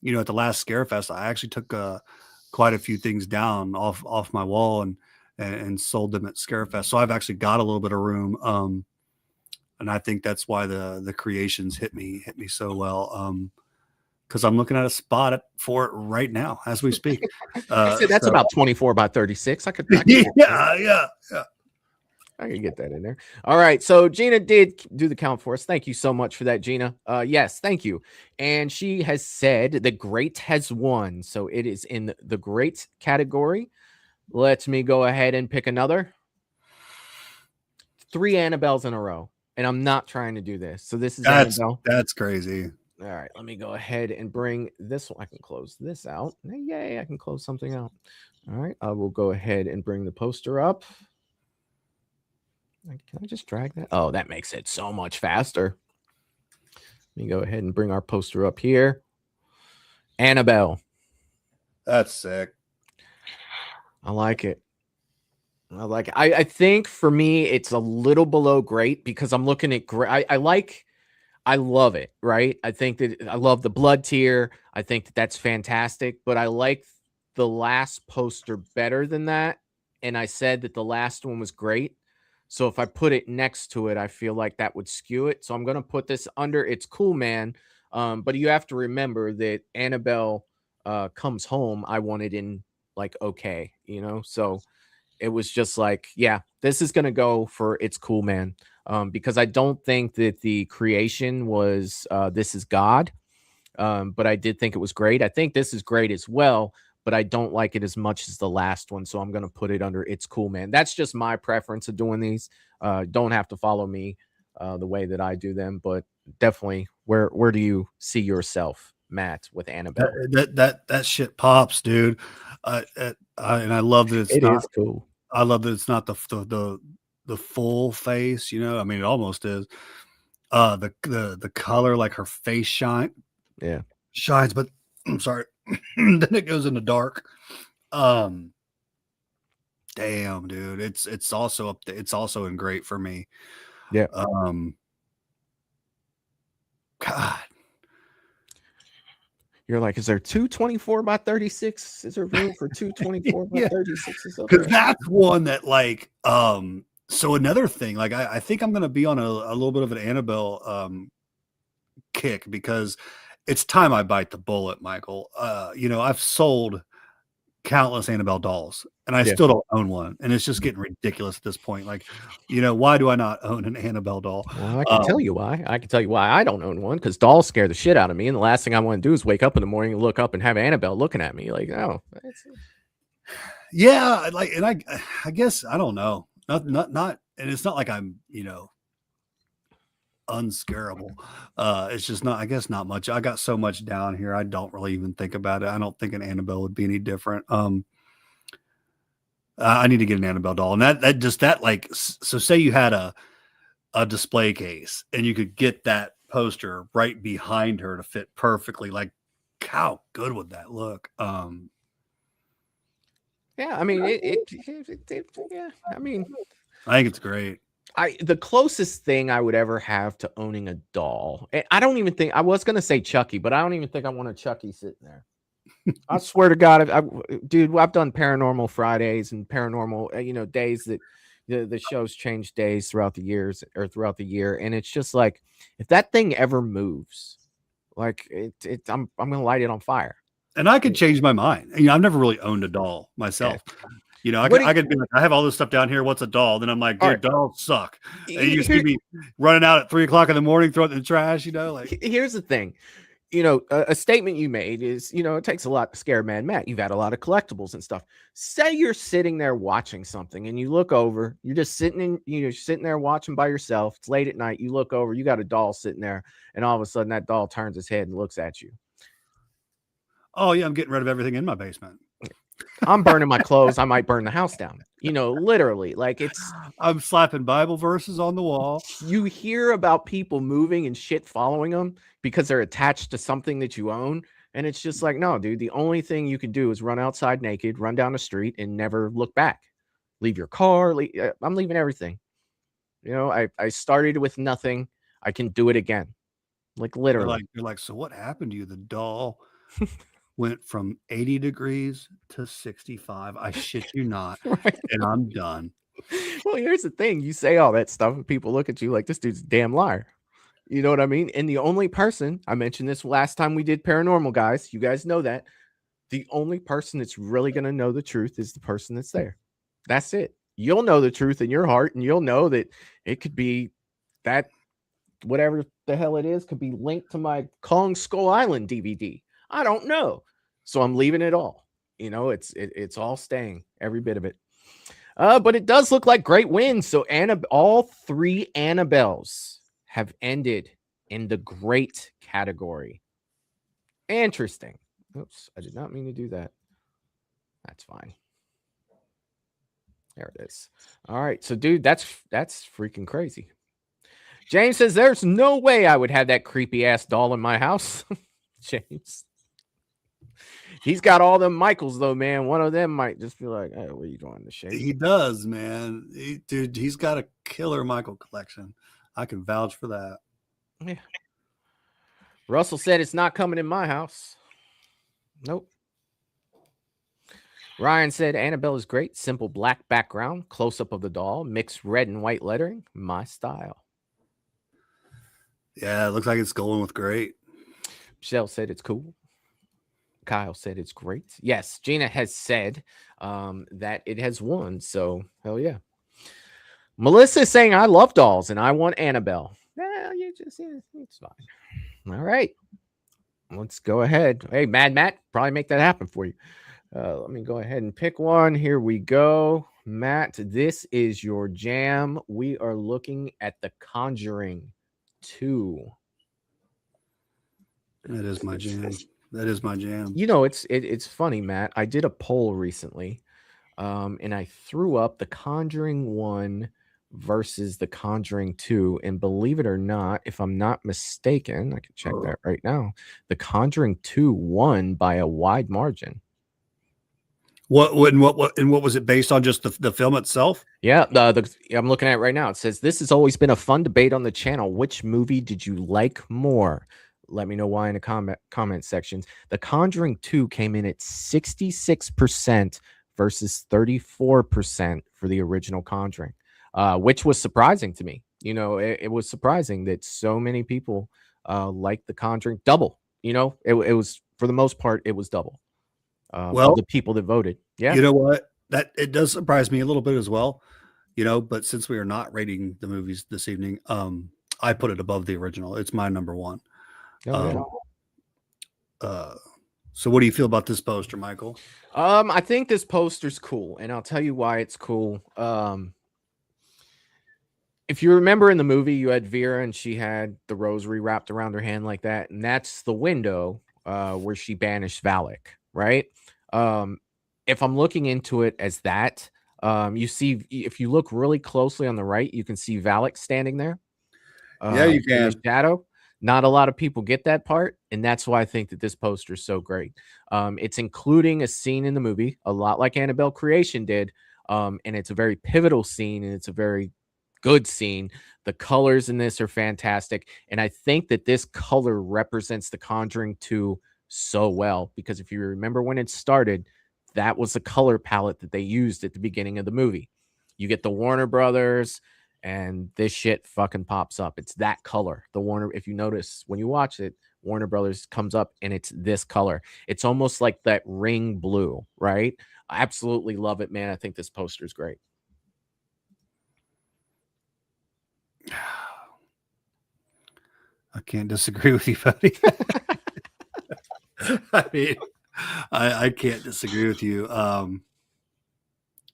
the last Scarefest, I actually took quite a few things down off my wall and sold them at Scarefest. So I've actually got a little bit of room. And I think that's why the creations hit me so well. Because I'm looking at a spot for it right now as we speak. that's about 24 by 36. I could yeah. I can get that in there. All right. So Gina did do the count for us. Thank you so much for that, Gina. Yes, thank you. And she has said the great has won. So it is in the great category. Let me go ahead and pick another. 3 Annabelles in a row. And I'm not trying to do this. So this is Annabelle. That's crazy. All right. Let me go ahead and bring this one. I can close this out. Yay, I can close something out. All right. I will go ahead and bring the poster up. Can I just drag that? Oh, that makes it so much faster. Let me go ahead and bring our poster up here. Annabelle. That's sick. I like it. I think for me, it's a little below great because I'm looking at great. I love it, right? I think that I love the blood tier. I think that that's fantastic, but I like the last poster better than that. And I said that the last one was great. So if I put it next to it, I feel like that would skew it. So I'm going to put this under It's Cool Man. But you have to remember that Annabelle Comes Home, I wanted in like okay, so it was just like, yeah, this is going to go for It's Cool Man. Because I don't think that the creation was This Is God. But I did think it was great. I think this is great as well, but I don't like it as much as the last one. So I'm going to put it under It's Cool Man. That's just my preference of doing these. Don't have to follow me the way that I do them, but definitely where do you see yourself, Matt, with Annabelle? That shit pops, dude. And I love that It is cool. I love that it's not the full face, I mean, it almost is. The color, like her face shines, but I'm sorry. Then it goes into dark. Damn, dude. It's also up there. It's also in great for me. Yeah. God. You're like, is there 224 by 36? Is there room for 224 by 36? Because that's one that like so another thing, like I think I'm gonna be on a little bit of an Annabelle kick because it's time I bite the bullet, Michael. I've sold countless Annabelle dolls and I still don't own one, and it's just getting ridiculous at this point. Like, why do I not own an Annabelle doll? Well, I can tell you why. I can tell you why I don't own one, because dolls scare the shit out of me, and the last thing I want to do is wake up in the morning and look up and have Annabelle looking at me like, oh, yeah, like, and I guess I don't know. Not, and it's not like I'm, unscarable. It's just not, I guess not much. I got so much down here. I don't really even think about it. I don't think an Annabelle would be any different. I need to get an Annabelle doll, and that like, so say you had a display case and you could get that poster right behind her to fit perfectly. Like, how good would that look? Yeah, I mean, yeah, I mean, I think it's great. The closest thing I would ever have to owning a doll, I don't even think, I was going to say Chucky, but I don't even think I want a Chucky sitting there. I swear to God, dude, I've done Paranormal Fridays and paranormal, days that the shows change days throughout the years or throughout the year. And it's just like, if that thing ever moves, like I'm going to light it on fire. And I could change my mind. I've never really owned a doll myself. Yeah. I could be like, I have all this stuff down here. What's a doll? Then I'm like, dude, dolls suck. And you see me running out at 3:00 in the morning, throwing it in the trash, like. Here's the thing. A statement you made is, it takes a lot to scare Mad Matt. You've had a lot of collectibles and stuff. Say you're sitting there watching something and you look over, you're just sitting there watching by yourself. It's late at night. You look over, you got a doll sitting there, and all of a sudden that doll turns his head and looks at you. Oh yeah, I'm getting rid of everything in my basement. I'm burning my clothes. I might burn the house down. Literally, like I'm slapping Bible verses on the wall. You hear about people moving and shit following them because they're attached to something that you own. And it's just like, no, dude, the only thing you can do is run outside naked, run down the street, and never look back. Leave your car. I'm leaving everything. You know, I started with nothing. I can do it again. Like They're literally. like, so what happened to you? The doll went from 80 degrees to 65. I shit you not. Right. And I'm done. Well, here's the thing. You say all that stuff and people look at you like this dude's a damn liar. You know what I mean? And the only person, I mentioned this last time we did paranormal, guys. You guys know that. The only person that's really going to know the truth is the person that's there. That's it. You'll know the truth in your heart, and you'll know that it could be that whatever the hell it is could be linked to my Kong Skull Island DVD. I don't know. So I'm leaving it all. You know, it's all staying, every bit of it. But it does look like great wins. So all three Annabelles have ended in the great category. Interesting. Oops, I did not mean to do that. That's fine. There it is. All right. So, dude, that's freaking crazy. James says there's no way I would have that creepy ass doll in my house. James. He's got all them Michaels though, man. One of them might just be like, "Hey, what are you doing to shake?" He does, man. Dude, he's got a killer Michael collection. I can vouch for that. Yeah. Russell said it's not coming in my house. Nope. Ryan said Annabelle is great. Simple black background, close up of the doll, mixed red and white lettering. My style. Yeah, it looks like it's going with great. Michelle said it's cool. Kyle said it's great. Yes, Gina has said that it has won. So, hell yeah. Melissa is saying, I love dolls and I want Annabelle. Well, it's fine. All right. Let's go ahead. Hey, Mad Matt, probably make that happen for you. Let me go ahead and pick one. Here we go. Matt, this is your jam. We are looking at the Conjuring 2. That is my jam. That is my jam. You know, it's funny, Matt. I did a poll recently, and I threw up the Conjuring 1 versus the Conjuring 2. And believe it or not, if I'm not mistaken, I can check that right now. The Conjuring 2 won by a wide margin. What was it based on? Just the film itself? Yeah, I'm looking at it right now. It says this has always been a fun debate on the channel. Which movie did you like more? Let me know why in the comment sections. The Conjuring 2 came in at 66% versus 34% for the original Conjuring, which was surprising to me. You know, it was surprising that so many people liked the Conjuring double. You know, it was, for the most part, it was double. Well, the people that voted. Yeah. You know what? That it does surprise me a little bit as well. You know, but since we are not rating the movies this evening, I put it above the original. It's my number one. Oh, yeah. So what do you feel about this poster, Michael? I think this poster's cool, and I'll tell you why it's cool. If you remember in the movie, you had Vera and she had the rosary wrapped around her hand like that, and that's the window where she banished Valak, right? If I'm looking into it as that, you see, if you look really closely on the right, you can see Valak standing there. Yeah, you can. In the shadow. Not a lot of people get that part, and that's why I think that this poster is so great. It's including a scene in the movie, a lot like Annabelle Creation did, and it's a very pivotal scene, and it's a very good scene. The colors in this are fantastic, and I think that this color represents the Conjuring 2 so well, because if you remember when it started, that was the color palette that they used at the beginning of the movie. You get the Warner Brothers, and this shit fucking pops up. It's that color. The Warner, if you notice when you watch it, Warner Brothers comes up and it's this color. It's almost like that ring blue, right? I absolutely love it, man. I think this poster is great. I can't disagree with you, buddy. I mean, I can't disagree with you.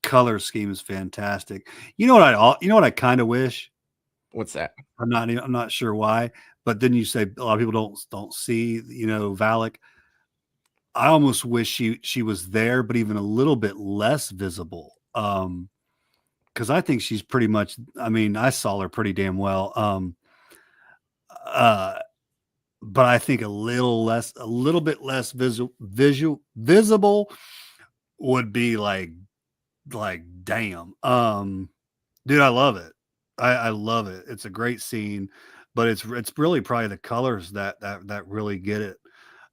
Color scheme is fantastic. You know what I kind of wish? What's that? I'm not sure why, but then you say a lot of people don't see, you know, Valak. I almost wish she was there, but even a little bit less visible. Because I think she's pretty much, I mean, I saw her pretty damn well. But I think a little bit less visible would be like damn. Dude, I love it. I love it. It's a great scene, but it's really probably the colors that really get it.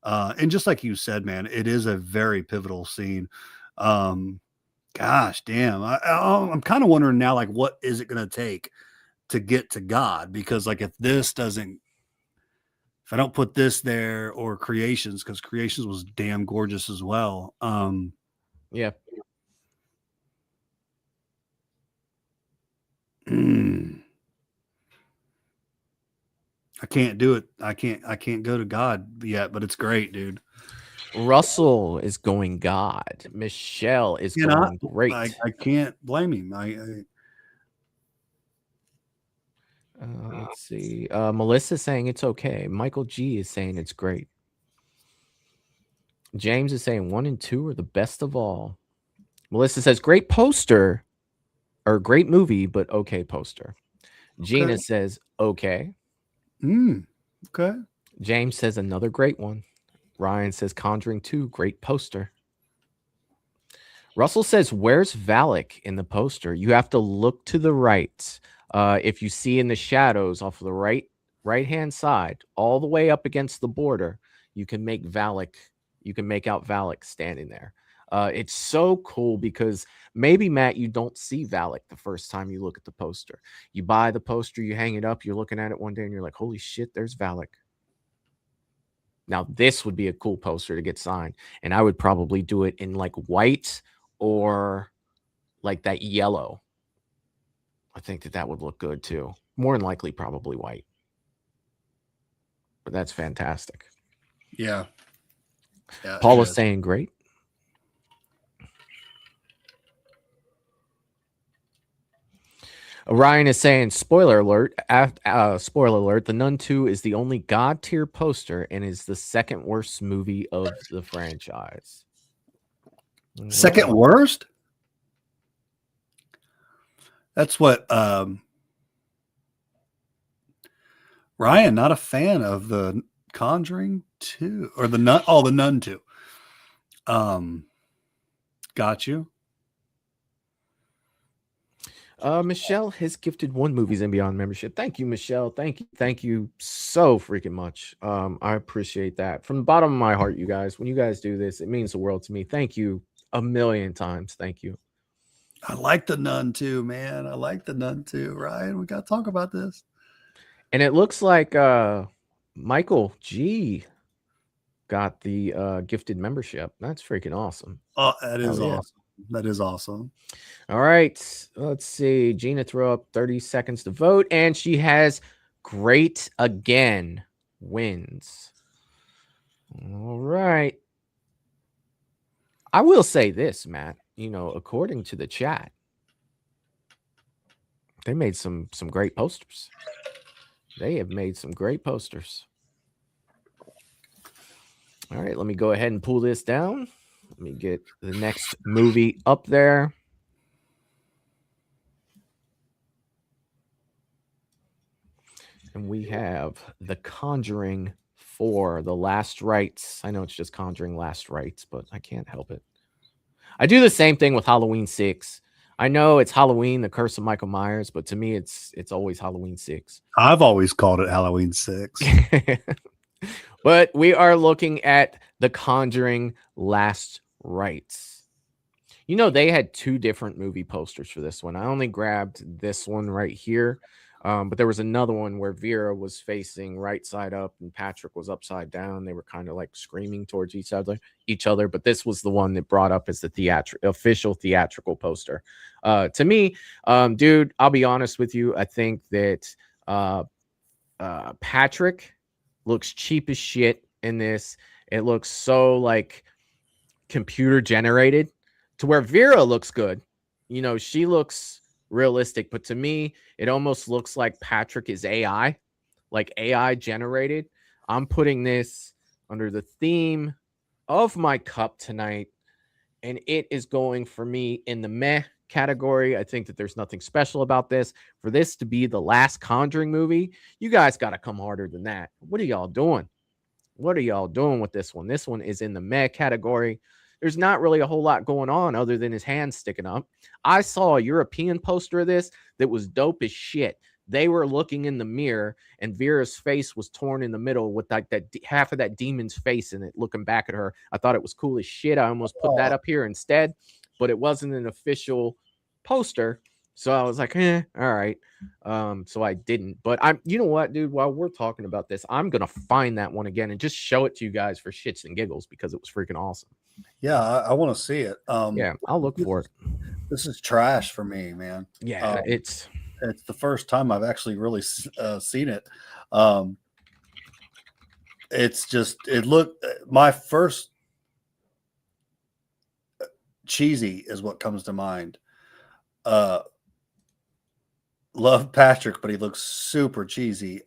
And just like you said, man, it is a very pivotal scene. Um, gosh, damn, I'm kind of wondering now, like, what is it going to take to get to God? Because like, if I don't put this there or Creations, because Creations was damn gorgeous as well. Yeah. I can't do it. I can't go to God yet, but it's great, dude. Russell is going God. Michelle is going great. I can't blame him. Let's see. Melissa's saying it's okay. Michael G is saying it's great. James is saying 1 and 2 are the best of all. Melissa says great poster or great movie, but okay poster. Gina says okay. Okay. James says another great one. Ryan says Conjuring 2, great poster. Russell says, where's Valak in the poster? You have to look to the right. If you see in the shadows off of the right-hand side, all the way up against the border, you can make Valak. You can make out Valak standing there. It's so cool because maybe, Matt, you don't see Valak the first time you look at the poster. You buy the poster, you hang it up, you're looking at it one day, and you're like, holy shit, there's Valak. Now, this would be a cool poster to get signed, and I would probably do it in like white or like that yellow. I think that would look good too. More than likely, probably white. But that's fantastic. Yeah. Paula's saying great. Ryan is saying, spoiler alert, The Nun 2 is the only God tier poster and is the second worst movie of the franchise. Second worst? That's what Ryan, not a fan of the Conjuring 2 or the Nun. Oh, the Nun 2. Got you. Michelle has gifted 1 Movies and Beyond membership. Thank you, Michelle. Thank you so freaking much. I appreciate that from the bottom of my heart, you guys. When you guys do this, it means the world to me. Thank you a million times. Thank you. I like the Nun too, man. I like the Nun too, Ryan. We got to talk about this. And it looks like Michael G got the gifted membership. That's freaking awesome. Oh, that is awesome. That is awesome. All right. Let's see. Gina throw up 30 seconds to vote, and she has great again wins. All right. I will say this, Matt. You know, according to the chat, they made some great posters. They have made some great posters. All right, let me go ahead and pull this down. Let me get the next movie up there. And we have The Conjuring 4, The Last Rites. I know it's just Conjuring Last Rites, but I can't help it. I do the same thing with Halloween 6. I know it's Halloween, The Curse of Michael Myers, but to me, it's always Halloween 6. I've always called it Halloween 6. But we are looking at The Conjuring Last Rites. You know, they had 2 different movie posters for this one. I only grabbed this one right here. But there was another one where Vera was facing right side up and Patrick was upside down. They were kind of like screaming towards each other. But this was the one that brought up as the official theatrical poster. To me, dude, I'll be honest with you. I think that Patrick looks cheap as shit in this. It looks so like computer generated to where Vera looks good. You know, she looks realistic, but to me, it almost looks like Patrick is AI, like AI generated. I'm putting this under the theme of my cup tonight, and it is going for me in the meh category. I think that there's nothing special about this. For this to be the last Conjuring movie, you guys got to come harder than that. What are y'all doing? What are y'all doing with this one? This one is in the meh category. there's not really a whole lot going on other than his hand sticking up. I saw a European poster of this that was dope as shit. They were looking in the mirror, and Vera's face was torn in the middle with like that half of that demon's face in it, looking back at her. I thought it was cool as shit. I almost put that up here instead, but it wasn't an official poster, so I was like, all right. So I didn't. But you know what, dude? While we're talking about this, I'm gonna find that one again and just show it to you guys for shits and giggles because it was freaking awesome. Yeah, I want to see it. Yeah, I'll look for it. This is trash for me, man. Yeah, it's the first time I've actually really seen it. It's just my first cheesy is what comes to mind. Love Patrick, but he looks super cheesy.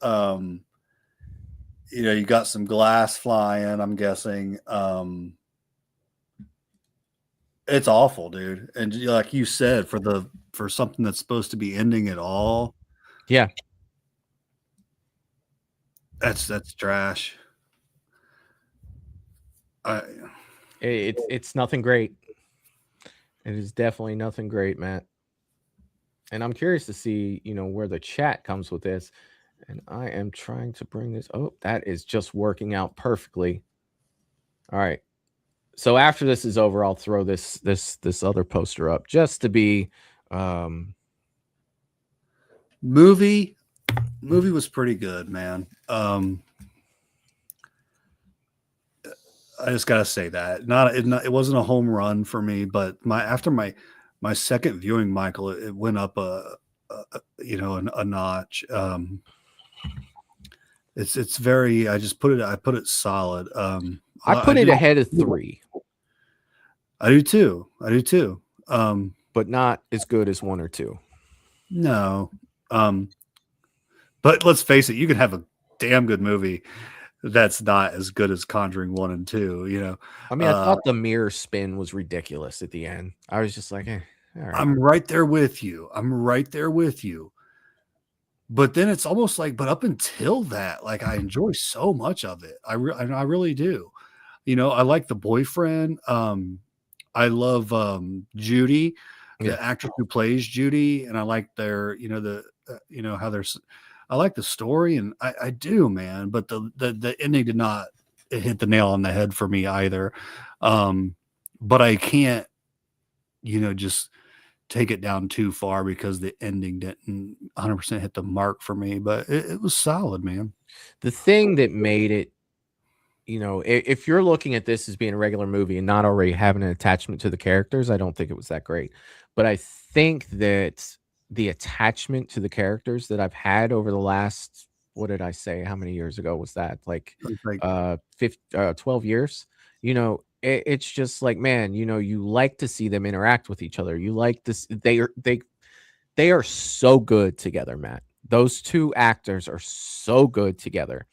You got some glass flying, I'm guessing. It's awful, dude. And like you said, for something that's supposed to be ending it all. Yeah. That's trash. It's nothing great. It is definitely nothing great, Matt. And I'm curious to see, where the chat comes with this. And I am trying to bring this. Oh, that is just working out perfectly. All right. So after this is over, I'll throw this other poster up just to be. Movie was pretty good, man. I just gotta say that it wasn't a home run for me, but after my second viewing, Michael, it went up a notch. It's very. I put it solid. I put it ahead of 3. I do too. But not as good as 1 or 2. No. But let's face it, you can have a damn good movie that's not as good as Conjuring 1 and 2, I mean, I thought the mirror spin was ridiculous at the end. I was just like, all right. I'm right there with you. But then it's almost like, but up until that, like I enjoy so much of it. I really do. I like the boyfriend. I love Judy, the actress who plays Judy, and I like their, how there's. I like the story, and I do, man. But the ending did not hit the nail on the head for me either. But I can't, just take it down too far because the ending didn't 100% hit the mark for me. But it was solid, man. The thing that made it, if you're looking at this as being a regular movie and not already having an attachment to the characters, I don't think it was that great. But I think that the attachment to the characters that I've had over the last, what did I say? How many years ago was that? Like 12 years, it's just like, man, you like to see them interact with each other. You like this. They are so good together, Matt. Those two actors are so good together.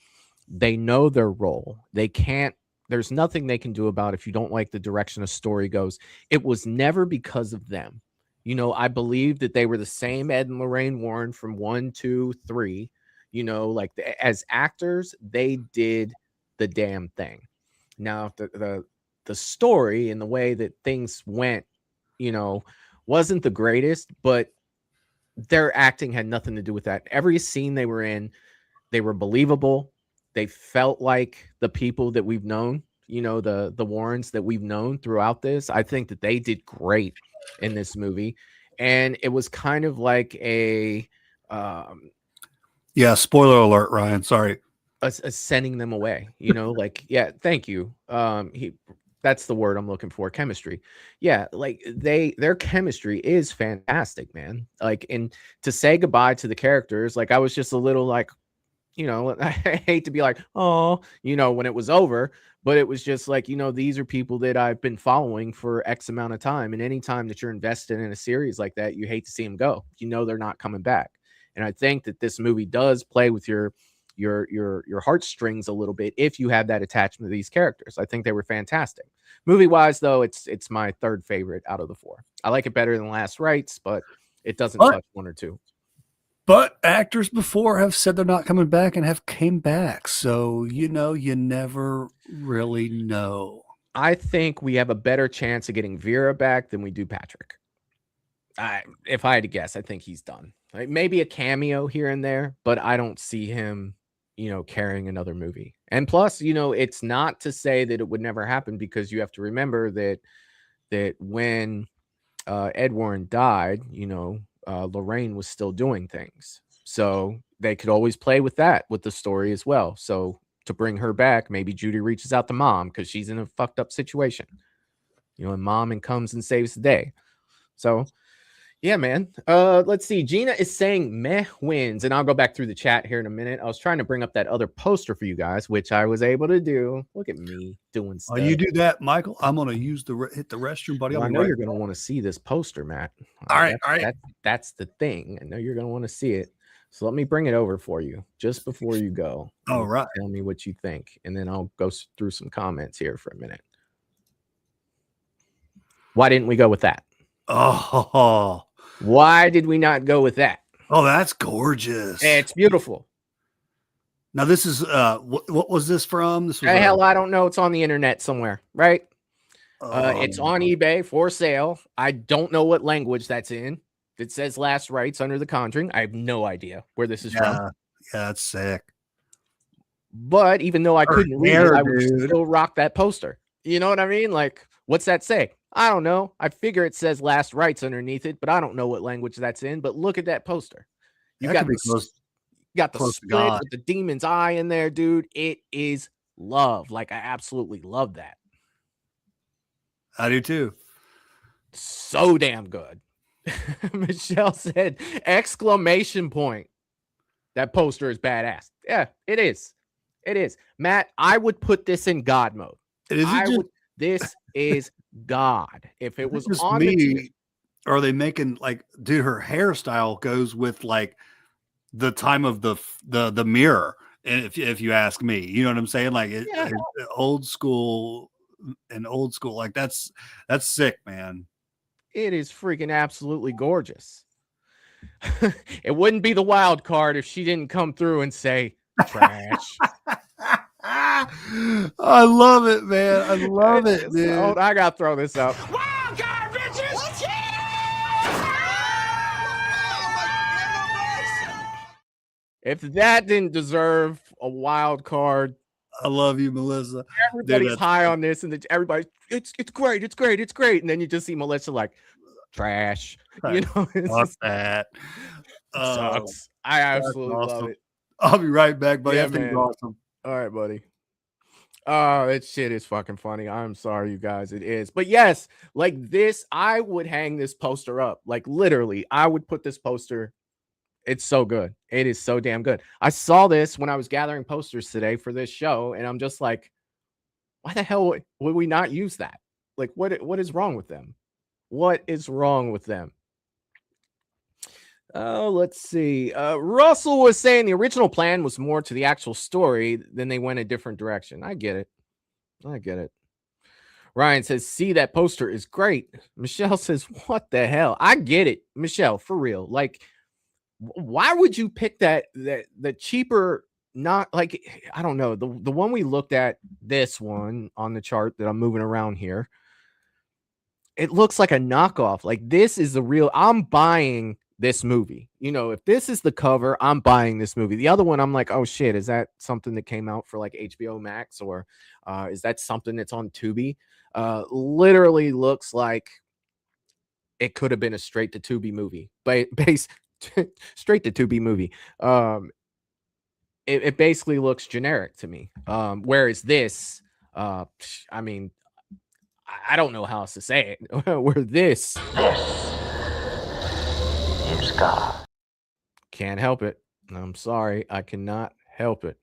They know their role. There's nothing they can do about if you don't like the direction a story goes. It was never because of them. I believe that they were the same Ed and Lorraine Warren from 1, 2, 3. As actors, they did the damn thing. Now, the story and the way that things went, wasn't the greatest, but their acting had nothing to do with that. Every scene they were in, they were believable. They felt like the people that we've known, the Warrens that we've known throughout this. I think that they did great in this movie, and it was kind of like a spoiler alert, Ryan, sorry, sending them away, thank you. That's the word I'm looking for, chemistry. Like their chemistry is fantastic, man. Like, and to say goodbye to the characters, like I was just a little like, I hate to be like, oh, when it was over, but it was just like, these are people that I've been following for X amount of time. And anytime that you're invested in a series like that, you hate to see them go. They're not coming back. And I think that this movie does play with your heartstrings a little bit if you have that attachment to these characters. I think they were fantastic. Movie wise, though, it's my third favorite out of the 4. I like it better than Last Rites, but it doesn't touch 1 or 2. But actors before have said they're not coming back and have came back. So, you never really know. I think we have a better chance of getting Vera back than we do Patrick. If I had to guess, I think he's done. Like maybe a cameo here and there, but I don't see him, carrying another movie. And plus, it's not to say that it would never happen, because you have to remember that when Ed Warren died, Lorraine was still doing things. So they could always play with that with the story as well. So to bring her back, maybe Judy reaches out to Mom because she's in a fucked up situation, and Mom comes and saves the day. So yeah, man. Let's see. Gina is saying meh wins, and I'll go back through the chat here in a minute. I was trying to bring up that other poster for you guys, which I was able to do. Look at me doing stuff. Oh, you do that, Michael. I'm gonna hit the restroom, buddy. Well, I know you're gonna want to see this poster, Matt. All right. That's the thing. I know you're gonna want to see it. So let me bring it over for you just before you go. All right. Tell me what you think, and then I'll go through some comments here for a minute. Why didn't we go with that? Oh. Why did we not go with that? Oh, that's gorgeous. It's beautiful. Now this is what was this from? This was hell, I don't know. It's on the internet somewhere, right? Oh, It's on eBay for sale. I don't know what language that's in. It says last rights under the Conjuring. I have no idea where this is from. Yeah, that's sick. But even though I couldn't read it, I would still rock that poster. You know what I mean? Like, what's that say? I don't know. I figure it says last rights underneath it, but I don't know what language that's in. But look at that poster. You got the split with the demon's eye in there, dude. It is love. Like, I absolutely love that. I do too. So damn good. Michelle said, exclamation point. That poster is badass. Yeah, it is. It is. Matt, I would put this in God mode. This is God. If it was on me, are they making like, dude, her hairstyle goes with like the time of the mirror. And if you ask me, you know what I'm saying? Like old school, like that's sick, man. It is freaking absolutely gorgeous. It wouldn't be the wild card if she didn't come through and say trash. I love it, man. I love it, dude. Oh, I gotta throw this up. Wild card, bitches! If that didn't deserve a wild card, I love you, Melissa. Everybody's high on this, and everybody's it's great, it's great, it's great, and then you just see Melissa like trash. You know, fuck that. Sucks. I absolutely love it. I'll be right back, buddy. Yeah, I think it's awesome. All right, buddy. Oh, that shit is fucking funny. I'm sorry, you guys. It is. But yes, like this, I would hang this poster up. Like literally, I would put this poster. It's so good. It is so damn good. I saw this when I was gathering posters today for this show, and I'm just like, why the hell would we not use that? Like, what is wrong with them? What is wrong with them? Oh, let's see. Russell was saying the original plan was more to the actual story, then they went a different direction. I get it. Ryan says, see, that poster is great. Michelle says, what the hell? I get it, Michelle, for real. Like, why would you pick the cheaper, not like, I don't know, the one we looked at, this one on the chart that I'm moving around here, it looks like a knockoff. Like, this is the real, I'm buying this movie. You know, if this is the cover, I'm buying this movie. The other one, I'm like, oh shit, is that something that came out for like HBO Max, or is that something that's on Tubi? Literally looks like it could have been a straight to Tubi movie, straight to Tubi movie. It basically looks generic to me. Whereas this, I mean, I don't know how else to say it. Where this is God. Can't help it. I'm sorry. I cannot help it.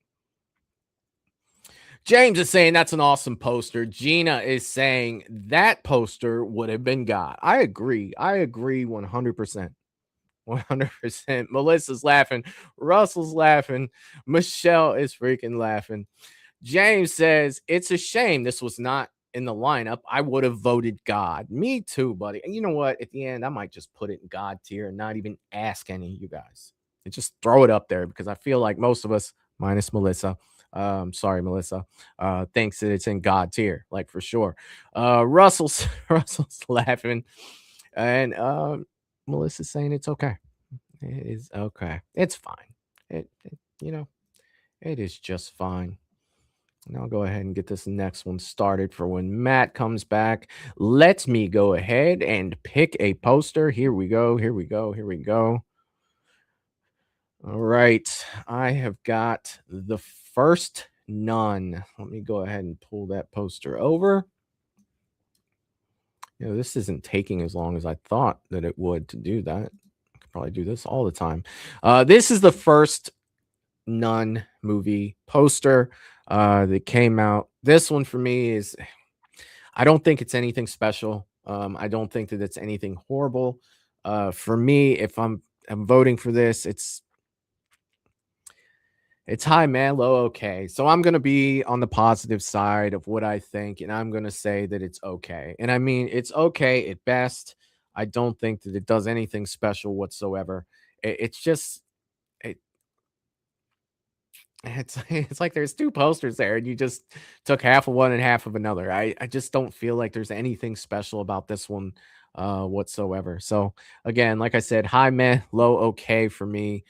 James is saying that's an awesome poster. Gina is saying that poster would have been God. I agree. 100%. 100%. Melissa's laughing. Russell's laughing. Michelle is freaking laughing. James says, it's a shame this was not in the lineup. I would have voted God. Me too, buddy. And you know what? At the end, I might just put it in God tier and not even ask any of you guys. And just throw it up there, because I feel like most of us, minus Melissa, Sorry, Melissa. Thinks that it's in God tier, like for sure. Russell's Russell's laughing, and Melissa's saying it's okay. It is okay. It's fine. You know, it is just fine. And I'll go ahead and get this next one started for when Matt comes back. Let me go ahead and pick a poster. Here we go. Here we go. Here we go. All right. I have got the first Nun. Let me go ahead and pull that poster over. This isn't taking as long as I thought that it would to do that. I could probably do this all the time. This is the first Nun movie poster that came out. This one for me is, I don't think it's anything special. I don't think that it's anything horrible. For me, if I'm voting for this, it's high, man, low, okay. So I'm gonna be on the positive side of what I think, and I'm gonna say that it's okay. And I mean, it's okay at best. I don't think that it does anything special whatsoever. It's just it's like there's two posters there and you just took half of one and half of another. I just don't feel like there's anything special about this one whatsoever. So again, like I said, high, meh, low, okay for me.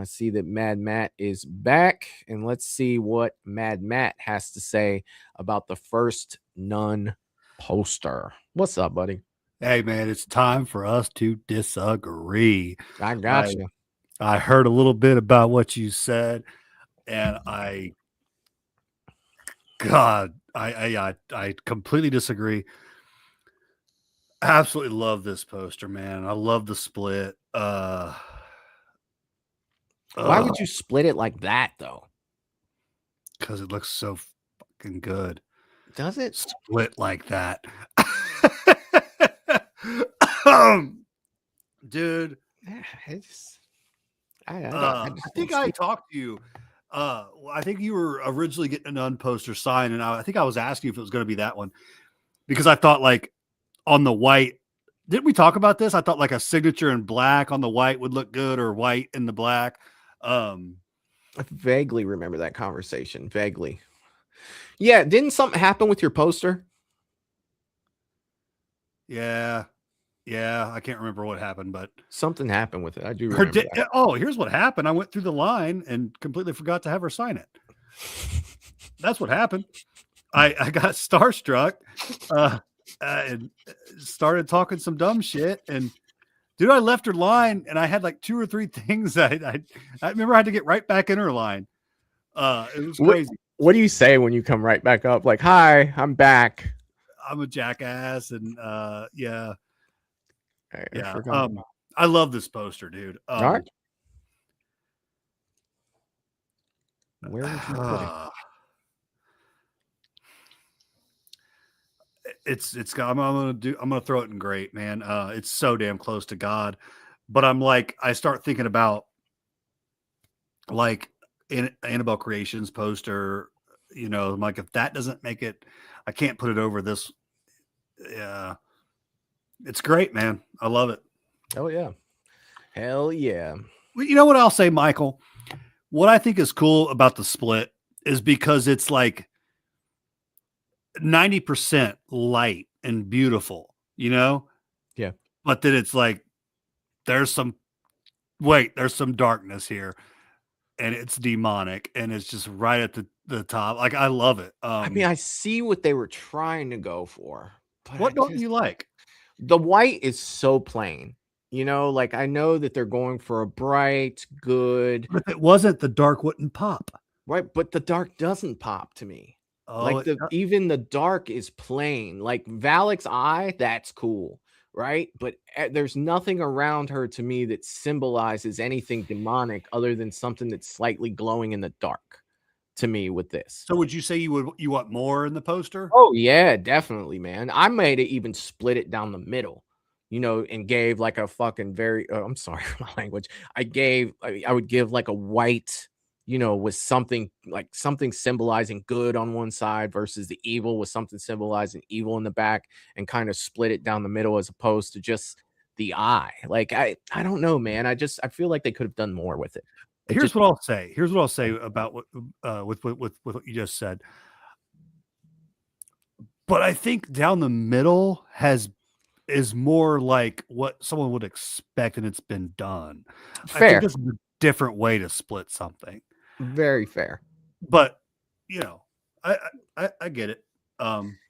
See that Mad Matt is back, and let's see what Mad Matt has to say about the first Nun poster. What's up, buddy? Hey, man, it's time for us to disagree. I got you. I heard a little bit about what you said, and I completely disagree. Absolutely love this poster, man. I love the split. Why would you split it like that, though? Because it looks so fucking good. Does it? Split like that. Dude. I think I talked to you. I think you were originally getting a Nun poster signed, and I think I was asking you if it was going to be that one, because I thought, like, on the white, didn't we talk about this? I thought like a signature in black on the white would look good, or white in the black. I vaguely remember that conversation. Vaguely. Yeah. Didn't something happen with your poster? Yeah. I can't remember what happened, but something happened with it. I do remember that. Oh, here's what happened. I went through the line and completely forgot to have her sign it. That's what happened. I got starstruck and started talking some dumb shit. And dude, I left her line and I had like 2 or 3 things I remember I had to get right back in her line. It was crazy. What do you say when you come right back up? Like, hi, I'm back. I'm a jackass. And yeah. Yeah. I love this poster, dude. All right. Where would you put it? I'm gonna throw it in great, man. It's so damn close to God. But I start thinking about like Annabelle Creations poster, I'm like, if that doesn't make it, I can't put it over this. Yeah. It's great, man. I love it. Oh, yeah. Hell yeah. Well, you know what I'll say, Michael? What I think is cool about the split is because it's like 90% light and beautiful, Yeah. But then it's like, there's some darkness here, and it's demonic, and it's just right at the top. Like, I love it. I mean, I see what they were trying to go for. But what don't you like? The white is so plain, like I know that they're going for a bright, good. But if it wasn't, the dark wouldn't pop. Right. But the dark doesn't pop to me. Oh, even the dark is plain. Like Valak's eye, that's cool. Right. But there's nothing around her to me that symbolizes anything demonic other than something that's slightly glowing in the dark to me with this. So would you say you want more in the poster? Oh yeah, definitely, man. I made it even split it down the middle, and gave like a fucking I'm sorry for my language. I would give like a white, with something symbolizing good on one side versus the evil, with something symbolizing evil in the back, and kind of split it down the middle as opposed to just the eye. Like I don't know, man. I feel like they could have done more with it. Here's what I'll say. Here's what I'll say about what with what you just said. But I think down the middle is more like what someone would expect, and it's been done. I think Fair. this is a different way to split something. Very fair. But you know, I get it.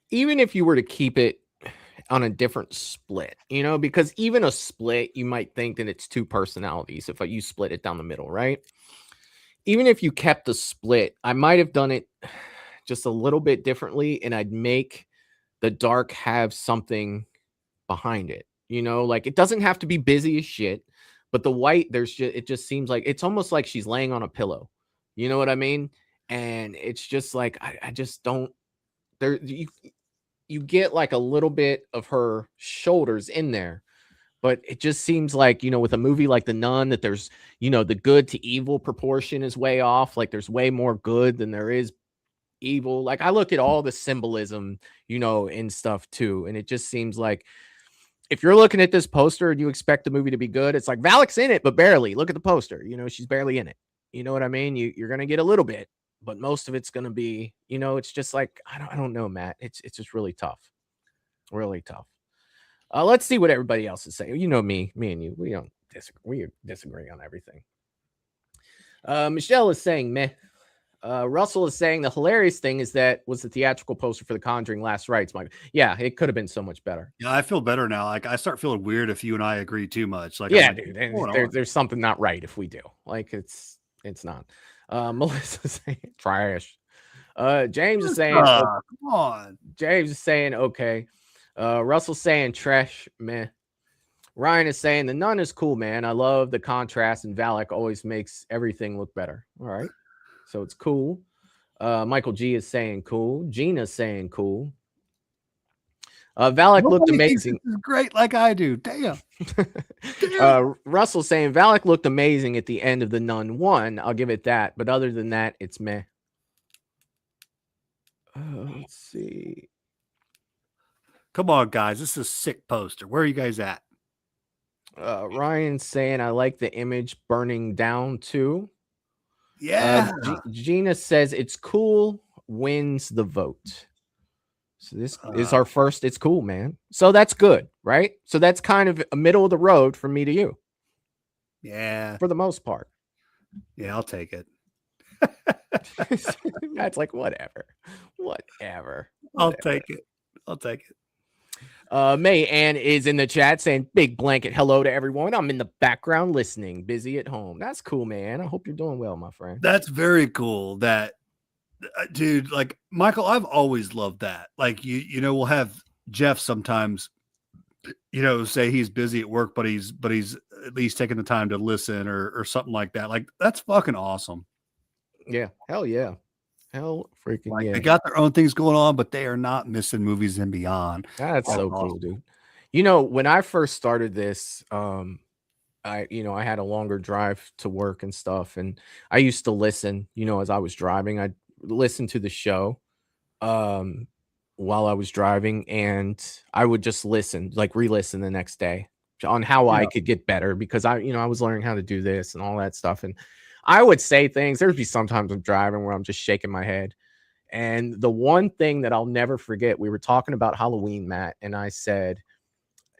Even if you were to keep it on a different split, you know, because even a split, you might think that it's two personalities if you split it down the middle, right? Even if you kept the split, I might have done it just a little bit differently, and I'd make the dark have something behind it. You know, like it doesn't have to be busy as shit, but the white, it just seems like it's almost like she's laying on a pillow. You know what I mean? And it's just like I just don't there you get like a little bit of her shoulders in there, but it just seems like, you know, with a movie like The Nun, that there's, you know, the good to evil proportion is way off. Like there's way more good than there is evil. Like I look at all the symbolism, you know, in stuff too, and it just seems like if you're looking at this poster and you expect the movie to be good, it's like Valak's in it, but barely. Look at the poster. You know, she's barely in it. You know what I mean? You're gonna get a little bit, but most of it's gonna be, you know, it's just like I don't know, Matt. It's just really tough, really tough. Let's see what everybody else is saying. You know me and you, we don't disagree. We disagree on everything. Michelle is saying meh. Russell is saying the hilarious thing is that was the theatrical poster for The Conjuring Last Rites. Mike, yeah, it could have been so much better. Yeah, I feel better now. Like I start feeling weird if you and I agree too much. Like, yeah, like, dude, there's something not right if we do. Like it's not. Melissa saying trash. James is saying come on. James is saying okay. Russell's saying trash, meh. Ryan is saying The Nun is cool, man. I love the contrast, and Valak always makes everything look better. All right. So it's cool. Michael G is saying cool. Gina's saying cool. Valak looked amazing. This is great, like I do. Damn. Russell saying Valak looked amazing at the end of The Nun 1. I'll give it that. But other than that, it's meh. Let's see. Come on, guys. This is a sick poster. Where are you guys at? Ryan's saying I like the image burning down too. Yeah. Gina says it's cool, wins the vote. So this is our first. It's cool, man. So that's good, right? So that's kind of a middle of the road from me to you. Yeah. For the most part. Yeah, I'll take it. That's like whatever. I'll take it. May Ann is in the chat saying big blanket hello to everyone. I'm in the background listening, busy at home. That's cool, man. I hope you're doing well, my friend. That's very cool. That dude, like Michael, I've always loved that. Like you know, we'll have Jeff sometimes, you know, say he's busy at work, but he's at least taking the time to listen or something like that. Like that's fucking awesome. Yeah, hell yeah. Hell freaking like, yeah. They got their own things going on, but they are not missing Movies and Beyond. That's so cool, dude. You know, when I first started this, I had a longer drive to work and stuff, and I used to listen, you know, as I was driving. I'd listen to the show while I was driving, and I would just listen, like re-listen the next day on how I could get better, because I was learning how to do this and all that stuff. And I would say things. There'd be sometimes I'm driving where I'm just shaking my head. And the one thing that I'll never forget, we were talking about Halloween, Matt, and I said,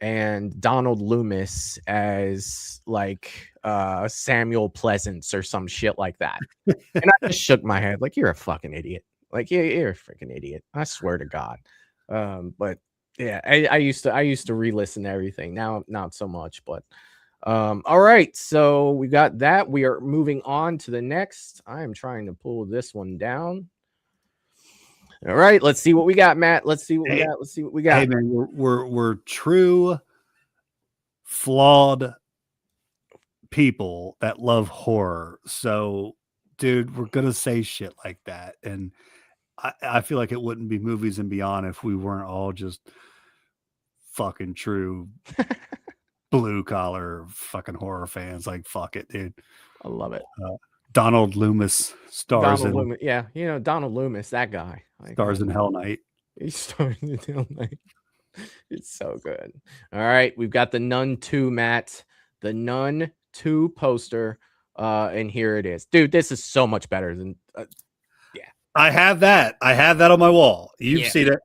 and Donald Loomis as like Samuel Pleasance or some shit like that. And I just shook my head like, you're a fucking idiot. Like you're a freaking idiot. I swear to God. But yeah, I used to re-listen to everything. Now, not so much, but all right. So we got that. We are moving on to the next. I am trying to pull this one down. All right, let's see what we got, Matt. Let's see what we got. Hey man, we're true flawed people that love horror. So, dude, we're gonna say shit like that, and I feel like it wouldn't be Movies and Beyond if we weren't all just fucking true blue collar fucking horror fans. Like, fuck it, dude. I love it. Donald Loomis stars Loomis, yeah, you know Donald Loomis, that guy. Like, stars in Hell Night. He stars in Hell Night. It's so good. All right, we've got The Nun 2, Matt. The Nun 2 poster And here it is, dude. This is so much better than. I have that. I have that on my wall. You've Yeah. seen it.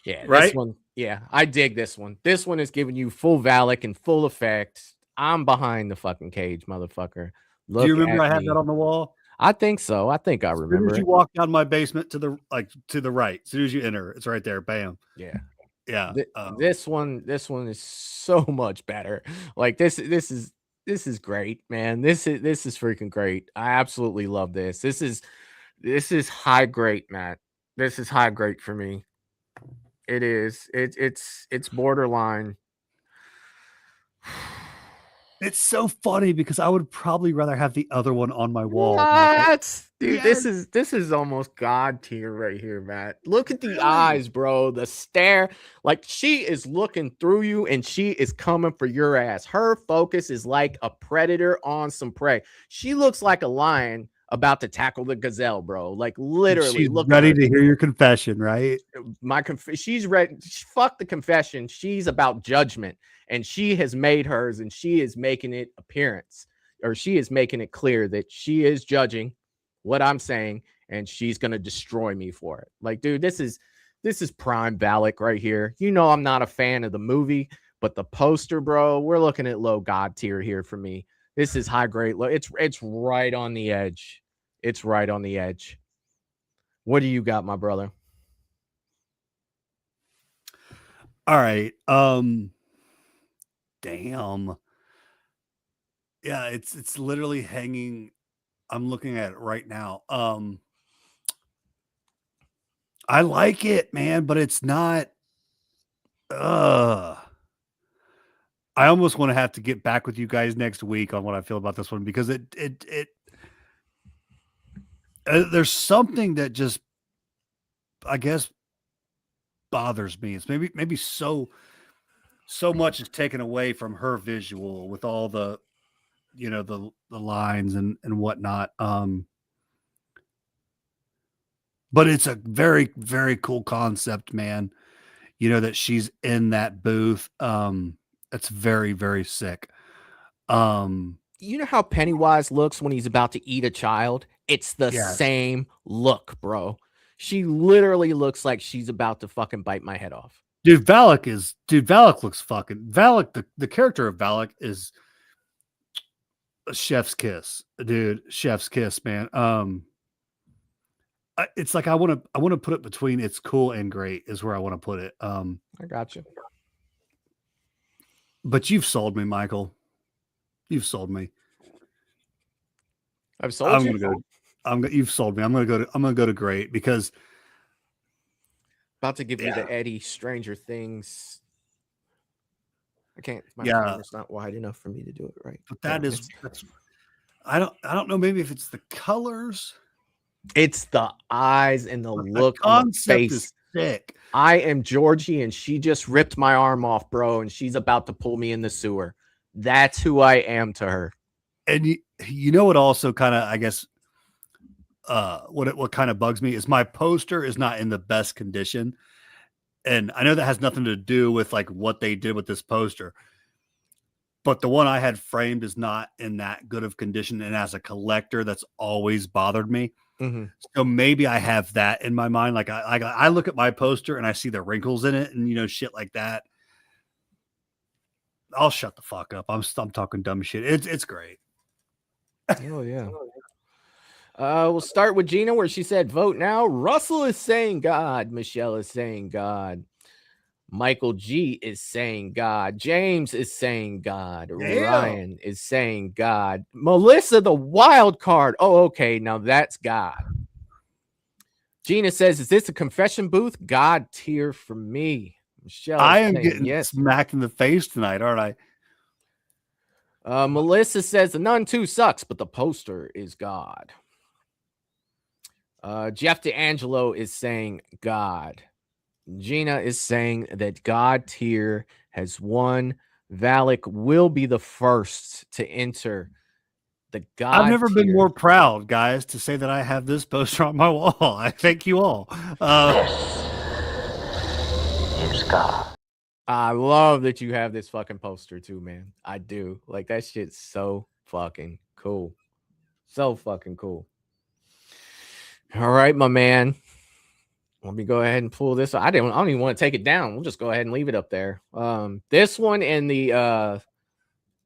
Yeah, Right? this one. Yeah, I dig this one. This one is giving you full Valak and full effect. I'm behind the fucking cage, motherfucker. Do you Look remember at I have me. that on the wall? I think so. I think I As soon remember as you it. walk down my basement to the right, as soon as you enter, it's right there. Bam. Yeah. Yeah. This one is so much better. Like this is great, man. This is freaking great. I absolutely love this. This is high grade, Matt. This is high grade for me. It is. It's borderline. It's so funny because I would probably rather have the other one on my wall. What? Dude, Yes. this is almost God tier right here, Matt. Look at the eyes, bro. The stare. Like she is looking through you and she is coming for your ass. Her focus is like a predator on some prey. She looks like a lion about to tackle the gazelle, bro. Like literally, She's look ready at her. to hear your confession, right? She's ready. Fuck the confession. She's about judgment, and she has made hers, and she is making it appearance, or she is making it clear that she is judging what I'm saying, and she's gonna destroy me for it. Like, dude, this is prime Valak right here. You know, I'm not a fan of the movie, but the poster, bro, we're looking at low God tier here for me. This is high grade. It's right on the edge. It's right on the edge. What do you got, my brother? All right. Damn. Yeah, it's literally hanging. I'm looking at it right now. I like it, man, but it's not. I almost want to have to get back with you guys next week on what I feel about this one because there's something that just, I guess, bothers me. It's maybe so much is taken away from her visual with all the, you know, the lines and whatnot. But it's a very, very cool concept, man. You know, that she's in that booth. That's very, very sick. You know how Pennywise looks when he's about to eat a child? It's the Yes. same look, bro. She literally looks like she's about to fucking bite my head off. Dude, Valak looks fucking Valak. The character of Valak is a chef's kiss, dude. Chef's kiss, man. It's like I want to put it between it's cool and great is where I want to put it. I got you. But you've sold me, Michael. You've sold me. I've sold you. You've sold me. I'm gonna go to great because About to give you the Eddie Stranger Things. I can't. My Yeah. camera's not wide enough for me to do it right. but Yeah, that's I don't know. Maybe if it's the colors, it's the eyes and the but look the on the concept face. is sick. I am Georgie, and she just ripped my arm off, bro, and she's about to pull me in the sewer. That's who I am to her. And you know what also kind of, I guess, what kind of bugs me is my poster is not in the best condition. And I know that has nothing to do with like what they did with this poster, but the one I had framed is not in that good of condition. And as a collector, that's always bothered me. Mm-hmm. So maybe I have that in my mind. Like I look at my poster and I see the wrinkles in it and, you know, shit like that. I'll shut the fuck up. I'm talking dumb shit. It's great. Oh yeah. We'll start with Gina, where she said, "Vote now." Russell is saying God. Michelle is saying God. Michael G is saying God. James is saying God. Damn. Ryan is saying God. Melissa, the wild card. Oh, okay. Now that's God. Gina says, "Is this a confession booth?" God tier for me. Michelle, I am saying getting yes. smacked in the face tonight, aren't I? Melissa says the Nun 2 sucks, but the poster is God. Jeff D'Angelo is saying God. Gina is saying that God tier has won. Valak will be the first to enter the God I've never been tier. more proud, guys, to say that I have this poster on my wall. I thank you all. Is God. I love that you have this fucking poster too, man. I do. Like, that shit's so fucking cool. So fucking cool. All right, my man. Let me go ahead and pull this. I don't even want to take it down. We'll just go ahead and leave it up there. This one and the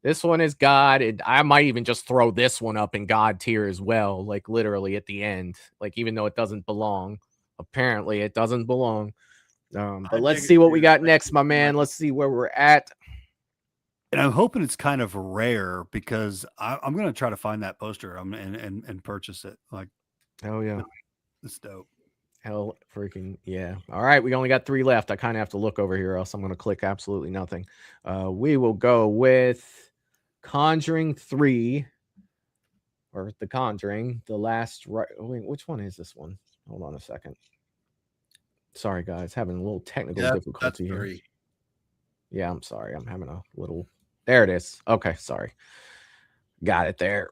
this one is God, and I might even just throw this one up in God tier as well, like literally at the end. Like even though it doesn't belong, apparently it doesn't belong. But let's see what we got next, my man. Let's see where we're at. And I'm hoping it's kind of rare because I'm going to try to find that poster and purchase it. Like, oh yeah, it's dope. Hell freaking yeah. All right, we only got 3 left. I kind of have to look over here, else I'm going to click absolutely nothing. We will go with Conjuring 3, or The Conjuring, the last right. Wait, which one is this one? Hold on a second. Sorry, guys, having a little technical difficulty here. 3. Yeah, I'm sorry. I'm having a little. There it is. Okay, sorry. Got it there.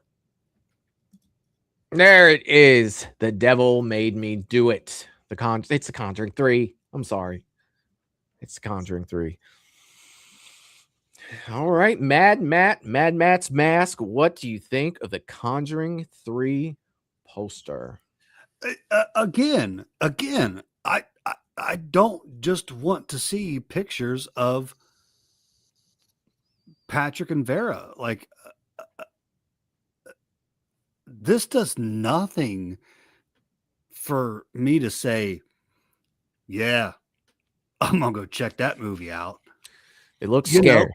There it is. The devil made me do it. It's The Conjuring 3. I'm sorry. It's The Conjuring 3. All right, Mad Matt's Mask. What do you think of The Conjuring 3 poster? Again, I don't just want to see pictures of Patrick and Vera. Like, this does nothing for me to say, yeah, I'm gonna go check that movie out. It looks scared.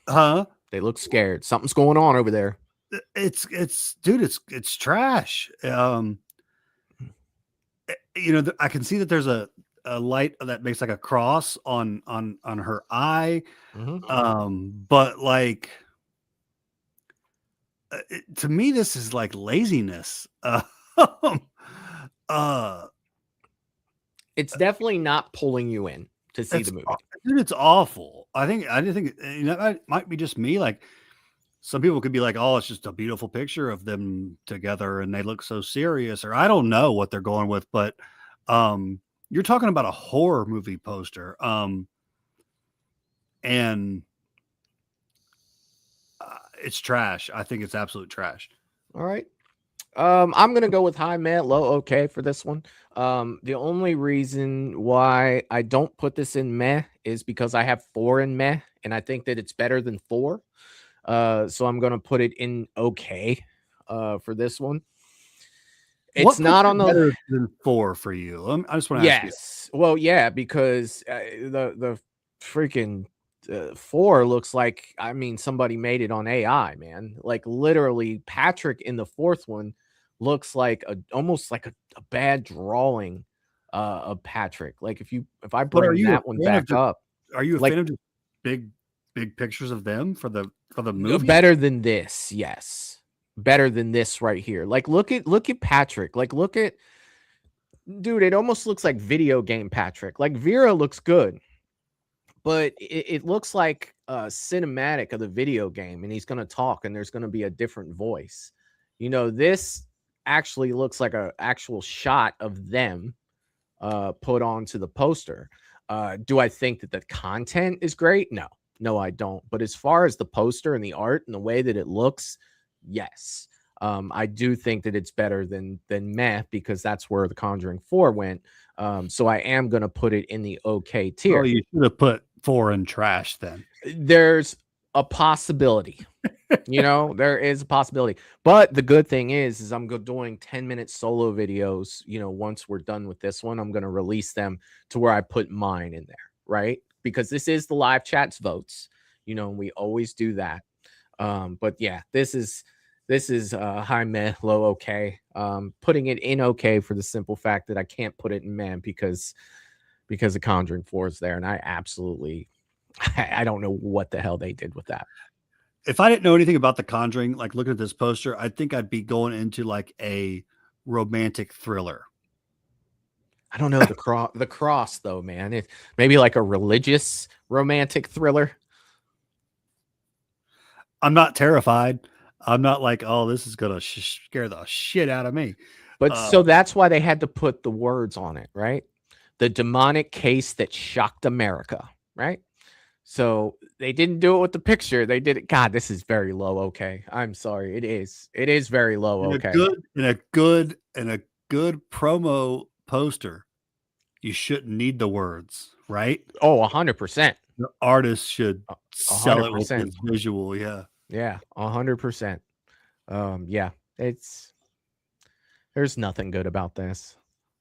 Huh? They look scared. Something's going on over there. It's dude, it's trash. You know, I can see that there's a light that makes like a cross on her eye. But like, to me, this is like laziness. It's definitely not pulling you in to see the movie. Dude, it's awful. I think you know, that might be just me. Like, some people could be like, oh, it's just a beautiful picture of them together and they look so serious, or I don't know what they're going with, but you're talking about a horror movie poster. And it's trash. I think it's absolute trash. All right. I'm gonna go with high, meh, low, okay for this one. The only reason why I don't put this in meh is because I have 4 in meh, and I think that it's better than 4. So I'm gonna put it in okay for this one. It's not on the better than 4 for you. I just want to ask you. Yes. Well, yeah, because the freaking 4 looks like, I mean, somebody made it on AI, man. Like literally, Patrick in the 4th one looks like almost like a bad drawing of Patrick. Like if I bring that one back up, are you a like, fan of just big pictures of them for the movie? Better than this, yes. Better than this right here. Like look at Patrick. Like look at, dude, it almost looks like video game Patrick. Like Vera looks good, but it looks like a cinematic of the video game, and he's going to talk and there's going to be a different voice. You know, this actually looks like an actual shot of them put onto the poster. Do I think that the content is great? No, I don't. But as far as the poster and the art and the way that it looks, yes. I do think that it's better than meh, because that's where The Conjuring 4 went. So I am going to put it in the okay tier. Oh, you should have put 4 in trash then. There's a possibility. You know, there is a possibility. But the good thing is I'm doing 10-minute solo videos. You know, once we're done with this one, I'm going to release them to where I put mine in there, right? Because this is the live chats votes, you know, and we always do that. But yeah, this is high, meh, low, okay. Putting it in okay for the simple fact that I can't put it in meh because The Conjuring 4 is there, and I absolutely I don't know what the hell they did with that. If I didn't know anything about The Conjuring, like looking at this poster, I think I'd be going into like a romantic thriller. I don't know the cross though, man. It maybe like a religious romantic thriller. I'm not terrified. I'm not like, oh, this is gonna scare the shit out of me. But so that's why they had to put the words on it, right? The demonic case that shocked America, right? So they didn't do it with the picture. They did it. God, this is very low. Okay. I'm sorry. It is. It is very low. In Okay. a good promo poster, you shouldn't need the words, right? Oh, 100%. The artist should sell it with 100%. his visual. Yeah. Yeah. 100%. Yeah. There's nothing good about this. I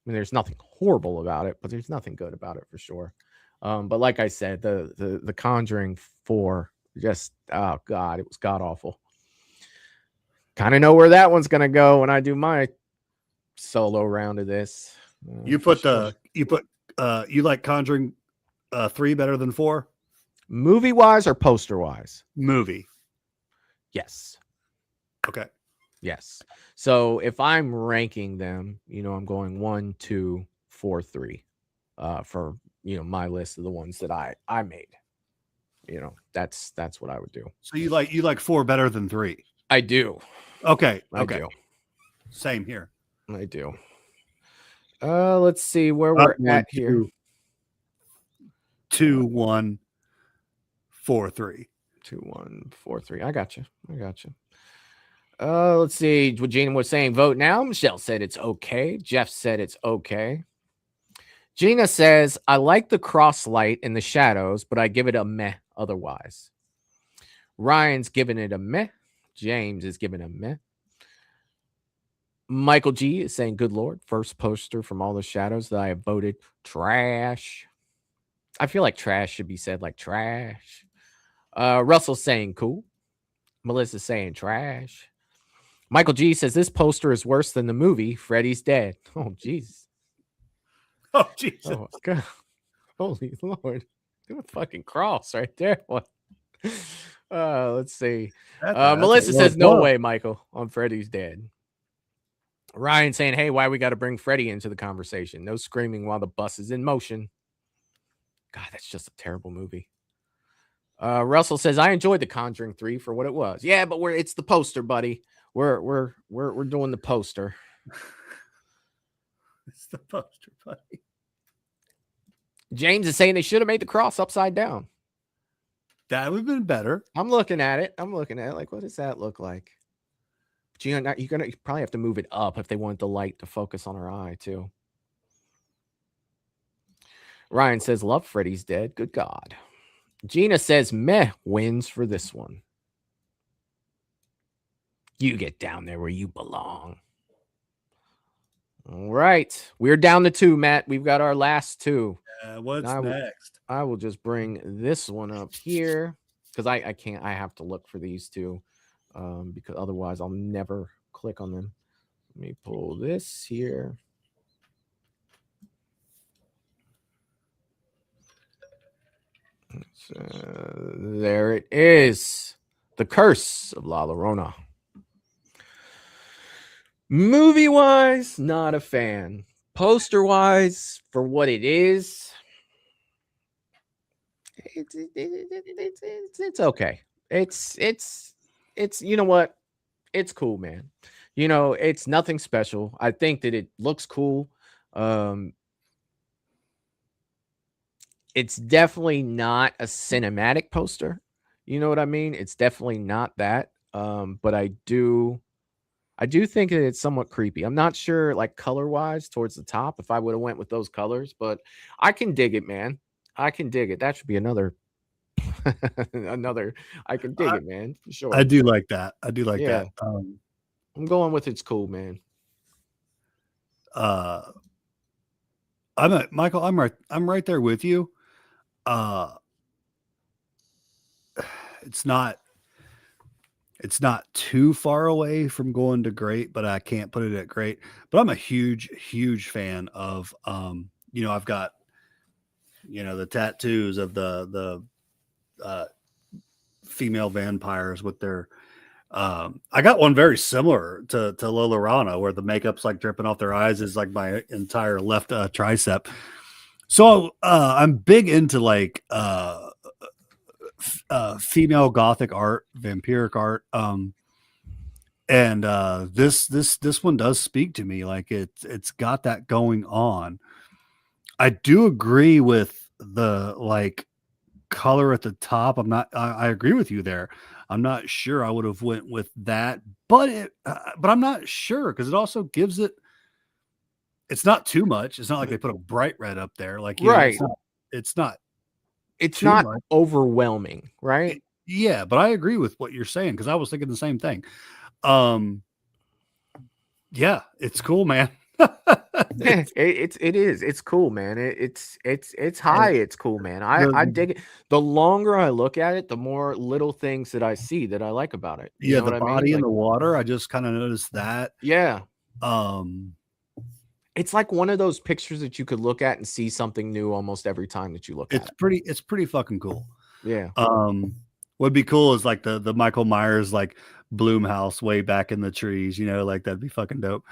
mean, there's nothing horrible about it, but there's nothing good about it for sure. But like I said, the Conjuring 4, just, oh God, it was god awful. Kind of know where that one's gonna go when I do my solo round of this. You like Conjuring 3 better than 4? Movie wise or poster wise? Movie. Yes. Okay. Yes. So if I'm ranking them, I'm going 1, 2, 4, 3 for my list of the ones that I made. That's what I would do. So you like 4 better than 3? I do. Okay. I Okay. do. Same here. I do. Let's see where we're at here. 2, 1, 4, 3. 2, 1, 4, 3. I got you. Let's see what Gina was saying. Vote now. Michelle said it's okay. Jeff said it's okay. Gina says, I like the cross light in the shadows, but I give it a meh otherwise. Ryan's giving it a meh. James is giving it a meh. Michael G is saying, good Lord, first poster from all the shadows that I have voted trash. I feel like trash should be said like trash. Russell's saying cool. Melissa's saying trash. Michael G says, this poster is worse than the movie. Freddy's dead. Oh, jeez. Oh, Jesus. Oh, God. Holy Lord. Do a fucking cross right there. What? Let's see. Melissa says, no way, Michael, on Freddy's dead. Ryan saying, hey, why we got to bring Freddy into the conversation? No screaming while the bus is in motion. God, that's just a terrible movie. Russell says, I enjoyed The Conjuring 3 for what it was. Yeah, but it's the poster, buddy. We're doing the poster. It's the poster, buddy. James is saying they should have made the cross upside down. That would have been better. I'm looking at it. Like, what does that look like? But you probably have to move it up if they want the light to focus on her eye too. Ryan says, love Freddy's dead. Good God. Gina says, meh wins for this one. You get down there where you belong. All right. We're down to 2, Matt. We've got our last 2. What's next? I will just bring this one up here because I can't. I have to look for these 2 because otherwise I'll never click on them. Let me pull this here. There it is. The Curse of La Llorona. Movie-wise, not a fan. Poster-wise, for what it is, it's okay. It's you know what? It's cool, man. It's nothing special. I think that it looks cool. It's definitely not a cinematic poster. You know what I mean? It's definitely not that. But I do think that it's somewhat creepy. I'm not sure, like, color-wise towards the top, if I would have went with those colors, but I can dig it, man. I can dig it. That should be another I can dig it, man. For sure. I do like that. That. I'm going with it's cool, man. Michael, I'm right there with you. It's not too far away from going to great, but I can't put it at great. But I'm a huge fan of I've got the tattoos of the female vampires with their I got one very similar to La Llorona where the makeup's like dripping off their eyes is like my entire left tricep. So I'm big into like female gothic art, vampiric art. And this one does speak to me. Like it's got that going on. I do agree with the like color at the top. I agree with you there. I'm not sure I would have went with that, but I'm not sure because it also gives it. It's not too much. It's not like they put a bright red up there. Like, right. It's not It's too not much. overwhelming, right? Yeah, but I agree with what you're saying because I was thinking the same thing. Yeah, it's cool, man. It is. It's cool, man. It's high. It's cool, man. I dig it. The longer I look at it, the more little things that I see that I like about it. You know the what body I mean? in Like, the water. I just kind of noticed that. yeah. Um, It's like one of those pictures that you could look at and see something new almost every time that you look at it. It's pretty fucking cool. Yeah. What'd be cool is like the Michael Myers like bloom house way back in the trees, like that'd be fucking dope.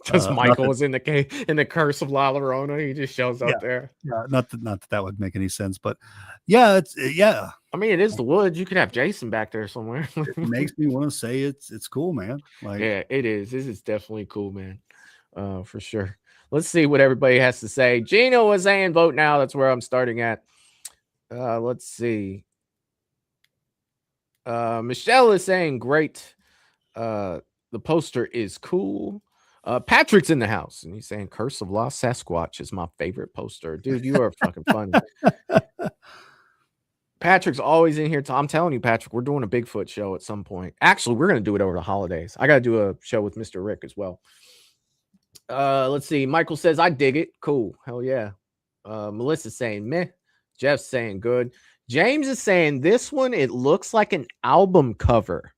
Because Michael was in the cave in the Curse of La Llorona. He just shows up there. Yeah, not that would make any sense, but yeah, yeah. I mean, it is the woods. You could have Jason back there somewhere. It makes me want to say it's cool, man. Like, yeah, it is. This is definitely cool, man. For sure. Let's see what everybody has to say. Gino was saying vote now. That's where I'm starting at. Let's see. Michelle is saying great. The poster is cool. Patrick's in the house and he's saying Curse of Lost Sasquatch is my favorite poster. Dude, you are fucking funny. Patrick's always in here. I'm telling you, Patrick, we're doing a Bigfoot show at some point. Actually, we're going to do it over the holidays. I got to do a show with Mr. Rick as well. Let's see. Michael says, I dig it. Cool. Hell yeah. Melissa's saying meh. Jeff's saying good. James is saying this one, it looks like an album cover.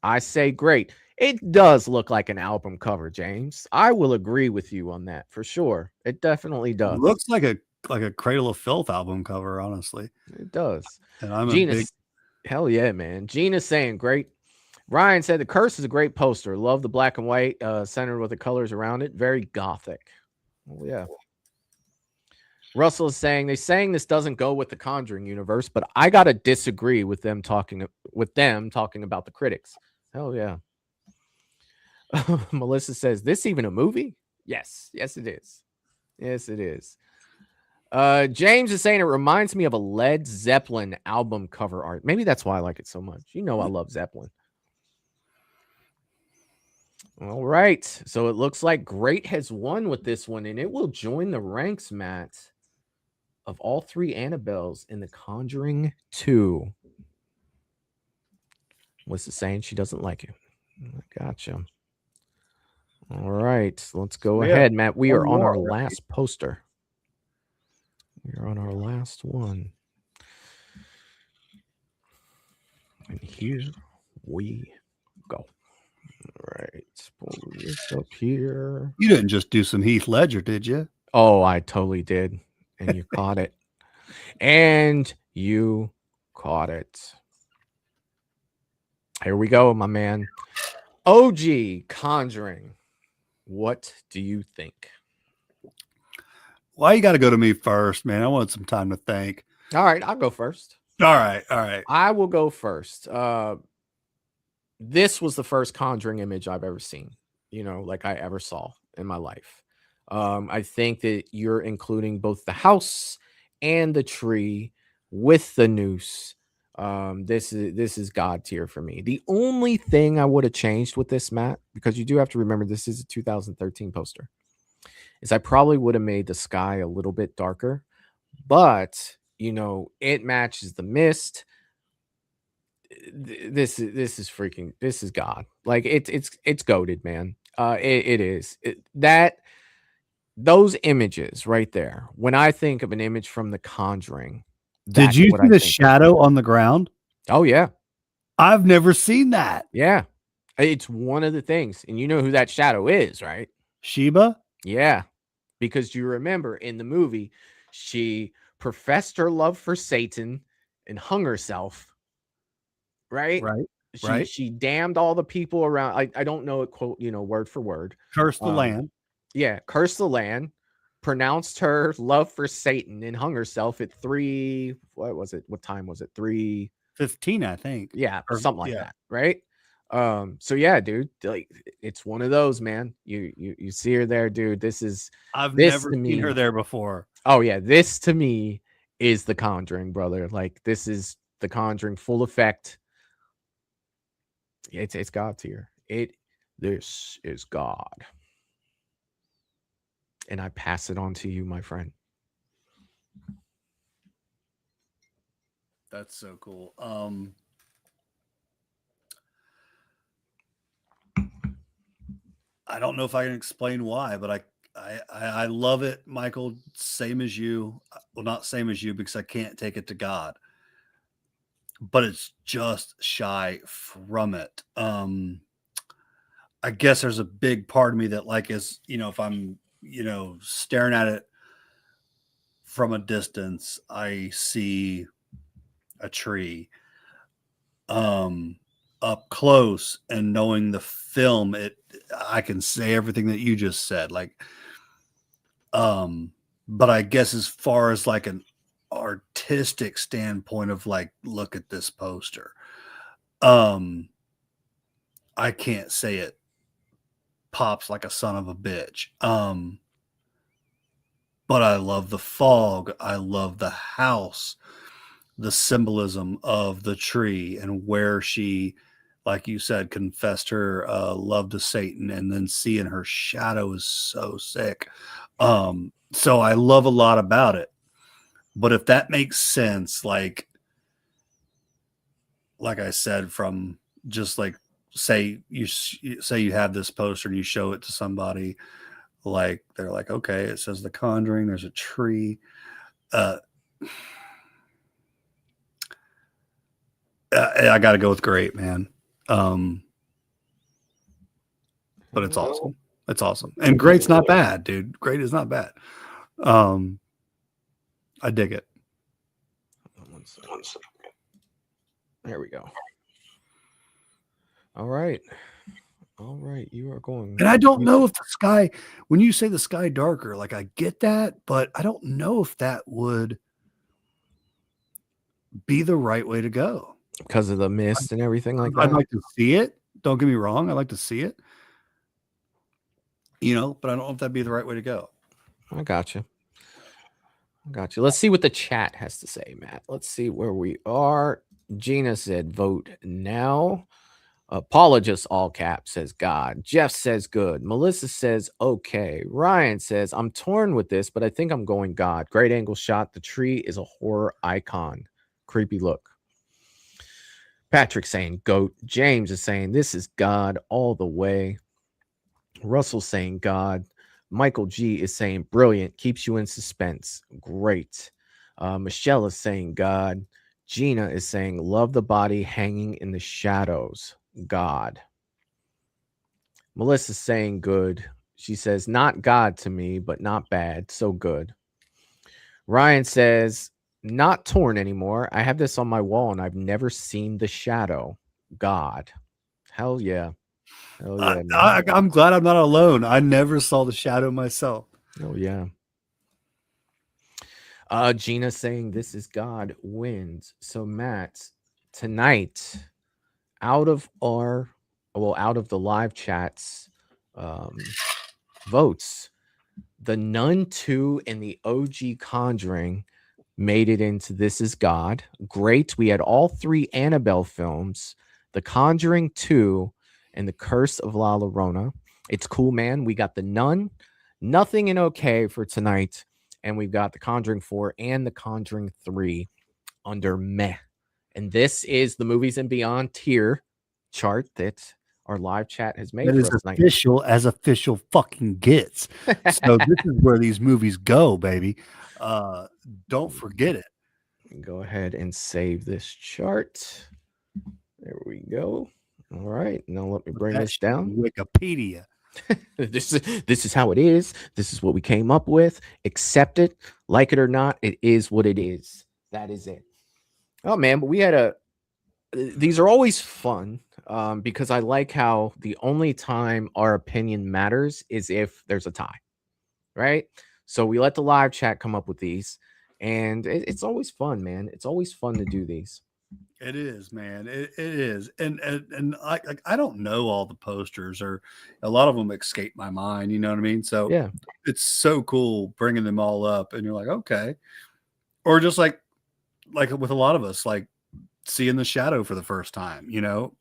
I say great. It does look like an album cover, James. I will agree with you on that for sure. It definitely does. It looks like a Cradle of Filth album cover, honestly. It does. And I'm hell yeah, man. Gina's saying great. Ryan said the Curse is a great poster. Love the black and white centered with the colors around it. Very gothic. Oh yeah. Russell is saying this doesn't go with the Conjuring universe, but I gotta disagree with them talking about the critics. Hell yeah. Melissa says, this even a movie? Yes it is. Yes it is. James is saying it reminds me of a Led Zeppelin album cover art. Maybe that's why I like it so much. I love Zeppelin. All right, so it looks like Great has won with this one, and it will join the ranks, Matt, of all three Annabelles in The Conjuring 2. Melissa's saying she doesn't like it. Gotcha. All right, let's go ahead, Matt. We are on our last poster. We are on our last one. And here we go. All right, pull this up here. You didn't just do some Heath Ledger, did you? Oh, I totally did. And you caught it. And you caught it. Here we go, my man. OG Conjuring. What do you think? Why you got to go to me first, man? I want some time to think. All right, I'll go first. All right. I will go first. This was the first Conjuring image I've ever seen, like I ever saw in my life. I think that you're including both the house and the tree with the noose. This is God tier for me. The only thing I would have changed with this, Matt, because you do have to remember this is a 2013 poster, is I probably would have made the sky a little bit darker, but it matches the mist. This is God. Like it's goated, man. It is those images right there. When I think of an image from The Conjuring, did you see the shadow on the ground? Oh yeah, I've never seen that. Yeah, it's one of the things, and you know who that shadow is, right? Sheba. Yeah, because you remember in the movie, she professed her love for Satan and hung herself. Right. She damned all the people around. I don't know it quote, word for word. Cursed the land. Yeah, cursed the land. Pronounced her love for Satan and hung herself at 3. What was it? What time was it? 3:15, I think. Yeah, or something like that. Right. So yeah, dude, like it's one of those, man. You see her there, dude. I've never seen her there before. Oh yeah, this to me is The Conjuring, brother. Like, this is The Conjuring full effect. It's God tier. This is God. And I pass it on to you, my friend. That's so cool. I don't know if I can explain why, but I love it, Michael. Same as you. Well, not same as you because I can't take it to God, but it's just shy from it. I guess there's a big part of me that like is, if I'm, staring at it from a distance, I see a tree. Up close and knowing the film, I can say everything that you just said. Like, but I guess as far as like an artistic standpoint of like, look at this poster. I can't say it pops like a son of a bitch. But I love the fog. I love the house, the symbolism of the tree and where she, like you said, confessed her love to Satan, and then seeing her shadow is so sick. So I love a lot about it. But if that makes sense, like I said, from just like say you have this poster and you show it to somebody, like they're like, okay, it says The Conjuring, there's a tree. I got to go with great, man. But it's awesome. It's awesome. And great's not bad, dude. Great is not bad. I dig it. There we go. All right. You are going. And I don't know if the sky, when you say the sky darker, like I get that, but I don't know if that would be the right way to go. Because of the mist and everything like that. I'd like to see it. Don't get me wrong. I like to see it. But I don't know if that'd be the right way to go. I got you. Let's see what the chat has to say, Matt. Let's see where we are. Gina said, vote now. Paula just all caps says God. Jeff says good. Melissa says okay. Ryan says, I'm torn with this, but I think I'm going God. Great angle shot. The tree is a horror icon. Creepy look. Patrick saying goat. James is saying this is God all the way. Russell saying God. Michael G is saying brilliant. Keeps you in suspense. Great. Michelle is saying God. Gina is saying love the body hanging in the shadows. God. Melissa's saying good. She says not God to me, but not bad. So good. Ryan says not torn anymore. I have this on my wall and I've never seen the shadow. God. Hell yeah. I'm glad I'm not alone. I never saw the shadow myself. Oh yeah. Gina saying this is God wins. So Matt, tonight, out of the live chats votes, The Nun 2 and the OG Conjuring made it into This Is God. Great. We had all three Annabelle films, The Conjuring 2 and The Curse of La Llorona. It's cool, man. We got The Nun, nothing in okay for tonight. And we've got The Conjuring 4 and The Conjuring 3 under meh. And this is the Movies and Beyond tier chart that our live chat has made. That is official as official fucking gets. So this is where these movies go, baby. Don't forget it. Go ahead and save this chart. There we go. All right. Now let me bring this down. Wikipedia. This is how it is. This is what we came up with. Accept it. Like it or not, it is what it is. That is it. Oh, man. But we had these are always fun because I like how the only time our opinion matters is if there's a tie, right? So we let the live chat come up with these, and it's always fun, man. It's always fun to do these. It is, man. It is, and I don't know all the posters, or a lot of them escape my mind. You know what I mean? So yeah, it's so cool bringing them all up, and you're like, okay, or just like with a lot of us, like seeing The Shadow for the first time, you know,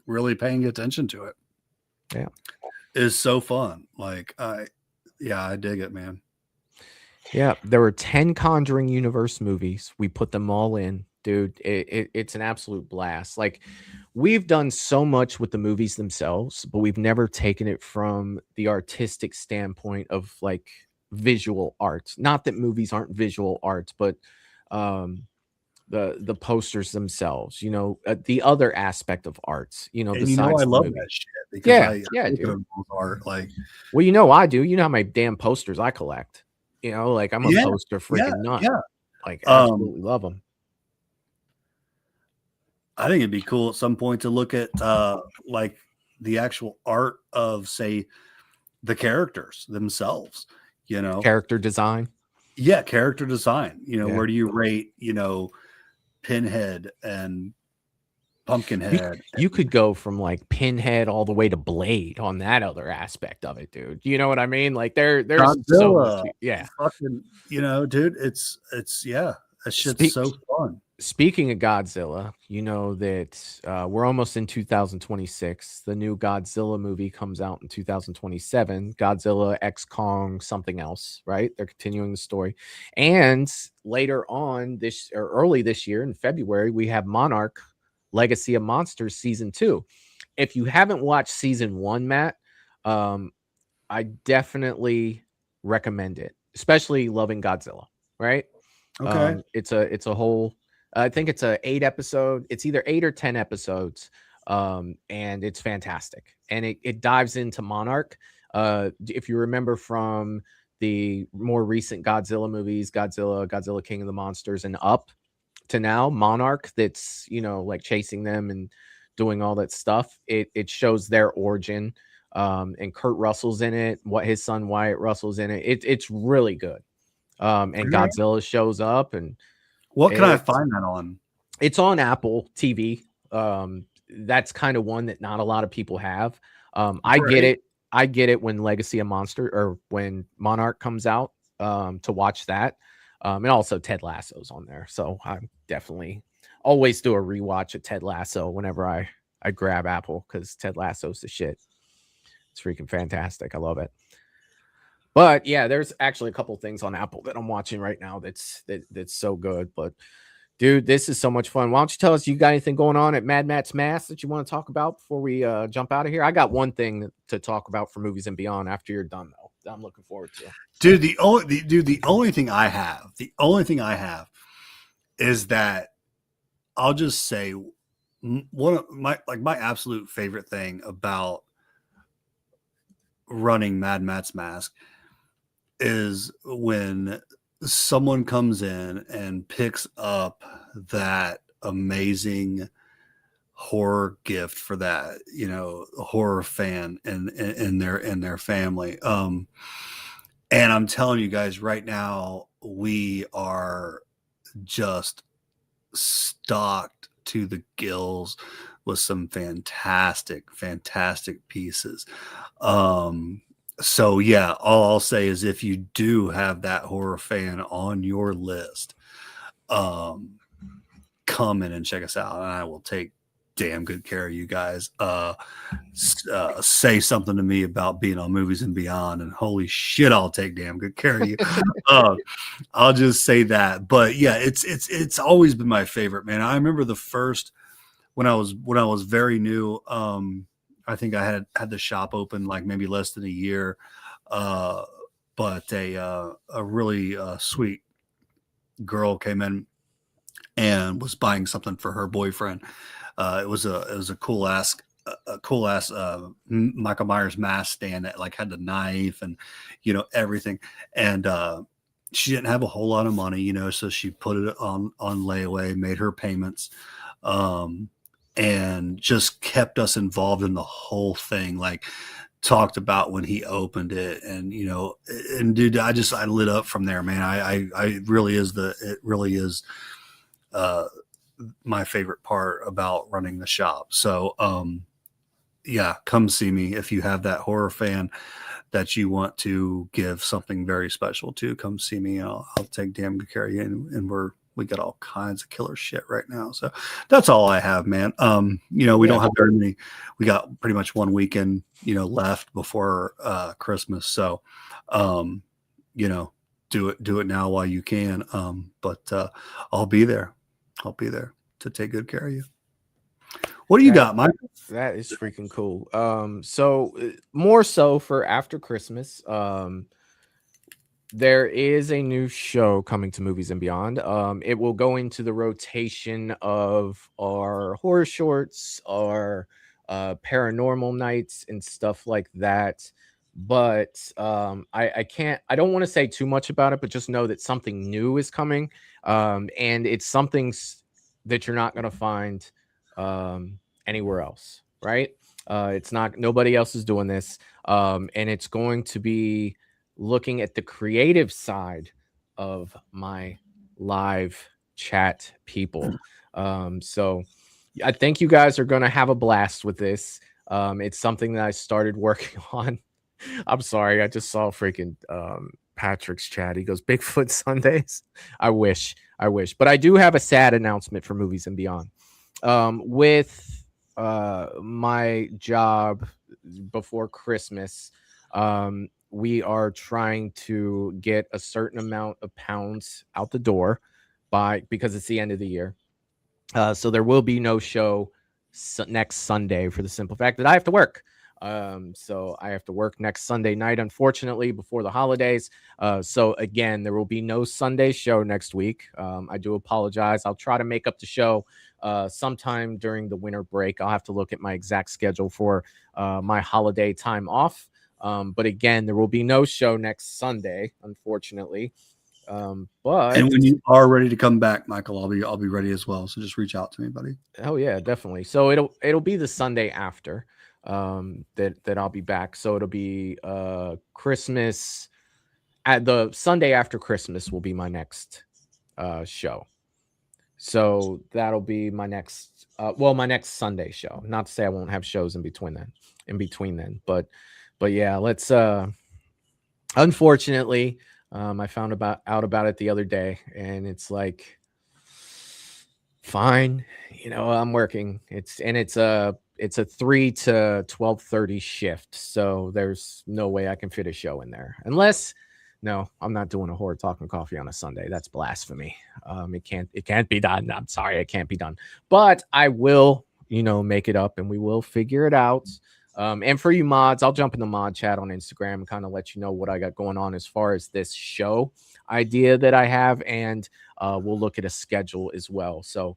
really paying attention to it. Yeah. Is so fun. Like I dig it, man. Yeah, there were 10 Conjuring Universe movies. We put them all in, dude. It's an absolute blast. Like, we've done so much with the movies themselves, but we've never taken it from the artistic standpoint of like visual art. Not that movies aren't visual art, but um the posters themselves, you know, the other aspect of arts, you know, And you know, I besides the love movie. that shit because Yeah, I yeah, look at dude. them both art like, Well, you know, I do. You know how many damn posters I collect. You know, like I'm a yeah, poster yeah, freaking nut. yeah. Like, Um, absolutely love them. I think it'd be cool at some point to look at like the actual art of, say, the characters themselves, you know. Character design. Yeah, character design. You know, Yeah. where do you rate, you know, Pinhead and You, Pumpkinhead? you could go from like Pinhead all the way to Blade on that other aspect of it, dude. You know what I mean? Like there's so much. Godzilla, Yeah. fucking, you know, dude, it's yeah, that shit's Speak, so fun. Speaking of Godzilla, you know that we're almost in 2026. The new Godzilla movie comes out in 2027. Godzilla X Kong something else, right? They're continuing the story. And later on this or early this year in February, we have Monarch Legacy of Monsters season 2. If you haven't watched season 1, Matt, I definitely recommend it, especially loving Godzilla, right? Okay. It's a whole I think it's a 8 episode. It's either 8 or 10 episodes. And it's fantastic. And it dives into Monarch. If you remember from the more recent Godzilla movies, Godzilla King of the Monsters, and up to now, Monarch, that's, you know, like chasing them and doing all that stuff. It shows their origin. And Kurt Russell's in it, what his son Wyatt Russell's in it. It's really good. And Godzilla shows up, and what can I find that on? It's on Apple TV. That's kind of one that not a lot of people have. I get it. I get it when Legacy of Monster or when Monarch comes out, to watch that. And also Ted Lasso's on there. So I definitely always do a rewatch of Ted Lasso whenever I grab Apple, because Ted Lasso's the shit. It's freaking fantastic. I love it. But yeah, there's actually a couple things on Apple that I'm watching right now that's so good. But dude, this is so much fun. Why don't you tell us, you got anything going on at Mad Matt's Mask that you want to talk about before we jump out of here? I got one thing to talk about for Movies and Beyond after you're done, though, that I'm looking forward to. Dude, the only thing I have is that I'll just say one of my absolute favorite thing about running Mad Matt's Mask is when someone comes in and picks up that amazing horror gift for that, you know, horror fan in their family. And I'm telling you guys right now, we are just stocked to the gills with some fantastic pieces. So yeah, all I'll say is if you do have that horror fan on your list, come in and check us out, and I will take damn good care of you guys. Say something to me about being on Movies and Beyond, and holy shit, I'll take damn good care of you. I'll just say that. But yeah, it's always been my favorite, man. I remember the first when I was very new. I think I had the shop open like maybe less than a year, but a really sweet girl came in and was buying something for her boyfriend. It was a cool ass Michael Myers mask stand that like had the knife and, you know, everything. And she didn't have a whole lot of money, you know, so she put it on layaway, made her payments. And just kept us involved in the whole thing. Like talked about when he opened it, and you know, and dude, I lit up from there, man. I really is my favorite part about running the shop. So yeah, come see me if you have that horror fan that you want to give something very special to. Come see me. I'll take damn good care of you. And we got all kinds of killer shit right now. So that's all I have, man. We don't have very many. We got pretty much one weekend, left before Christmas. So, do it now while you can. But I'll be there. I'll be there to take good care of you. What do you got, Mike? That is freaking cool. So more so for after Christmas, there is a new show coming to Movies and Beyond. It will go into the rotation of our horror shorts, our paranormal nights, and stuff like that. But I don't want to say too much about it, but just know that something new is coming. And it's something that you're not going to find anywhere else, right? It's not, nobody else is doing this. And it's going to be looking at the creative side of my live chat people. So I think you guys are going to have a blast with this. It's something that I started working on. I'm sorry, I just saw freaking Patrick's chat. He goes, Bigfoot Sundays. I wish, but I do have a sad announcement for Movies and Beyond. With my job before Christmas, we are trying to get a certain amount of pounds out the door because it's the end of the year. So there will be no show next Sunday for the simple fact that I have to work. So I have to work next Sunday night, unfortunately, before the holidays. So again, there will be no Sunday show next week. I do apologize. I'll try to make up the show sometime during the winter break. I'll have to look at my exact schedule for my holiday time off. But again, there will be no show next Sunday, unfortunately. But and when you are ready to come back, Michael, I'll be ready as well. So just reach out to me, buddy. Oh yeah, definitely. So it'll be the Sunday after that I'll be back. So it'll be Christmas. At the Sunday after Christmas will be my next show. So that'll be my next my next Sunday show. Not to say I won't have shows in between then. But yeah, let's unfortunately I found out about it the other day, and it's like, fine, I'm working. It's a 3 to 12:30 shift, so there's no way I can fit a show in there. Unless, no, I'm not doing a horror talking coffee on a Sunday. That's blasphemy. It can't be done. I'm sorry, it can't be done. But I will, make it up, and we will figure it out. And for you mods, I'll jump in the mod chat on Instagram and kind of let you know what I got going on as far as this show idea that I have, and we'll look at a schedule as well. So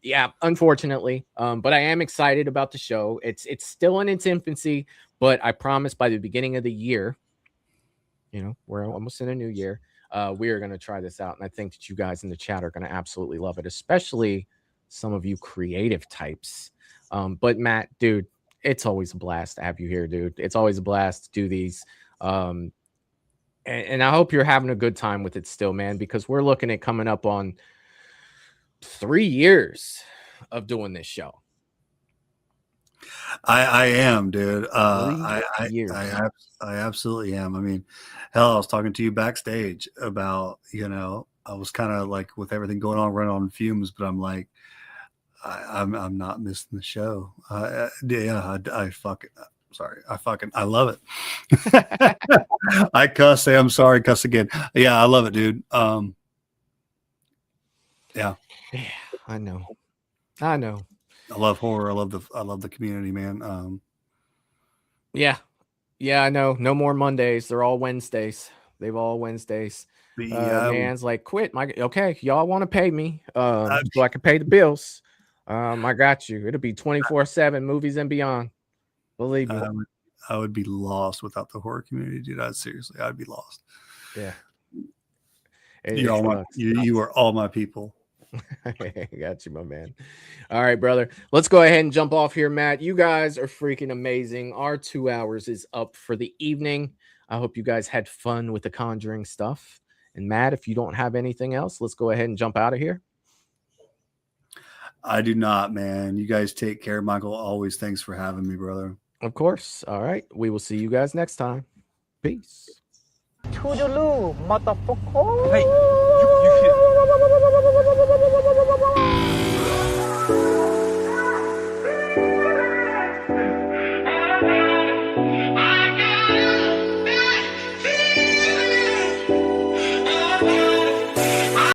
yeah, unfortunately, but I am excited about the show. It's still in its infancy, but I promise by the beginning of the year, we're almost in a new year, we are going to try this out, and I think that you guys in the chat are going to absolutely love it, especially some of you creative types. But Matt, dude, it's always a blast to have you here, dude. It's always a blast to do these. And I hope you're having a good time with it still, man, because we're looking at coming up on 3 years of doing this show. I am, dude. 3 years. I absolutely am. I mean, hell, I was talking to you backstage about, I was kind of like, with everything going on, running on fumes, but I'm like, I'm not missing the show. Yeah, I fucking, sorry. I love it. I cuss, say I'm sorry, cuss again. Yeah, I love it, dude. Yeah, I know. I love horror. I love the community, man. Yeah, I know. No more Mondays. They're all Wednesdays. They've all Wednesdays. Man's like, quit. Okay, y'all want to pay me so I can pay the bills. I got you. It'll be 24/7 Movies and Beyond. Believe me. I would be lost without the horror community, dude. I'd be lost. Yeah. You are all my people. Got you, my man. All right, brother. Let's go ahead and jump off here, Matt. You guys are freaking amazing. Our 2 hours is up for the evening. I hope you guys had fun with the Conjuring stuff. And Matt, if you don't have anything else, let's go ahead and jump out of here. I do not, man. You guys take care, Michael. Always thanks for having me, brother. Of course. All right. We will see you guys next time. Peace. Toodaloo, motherfucker. Hey, you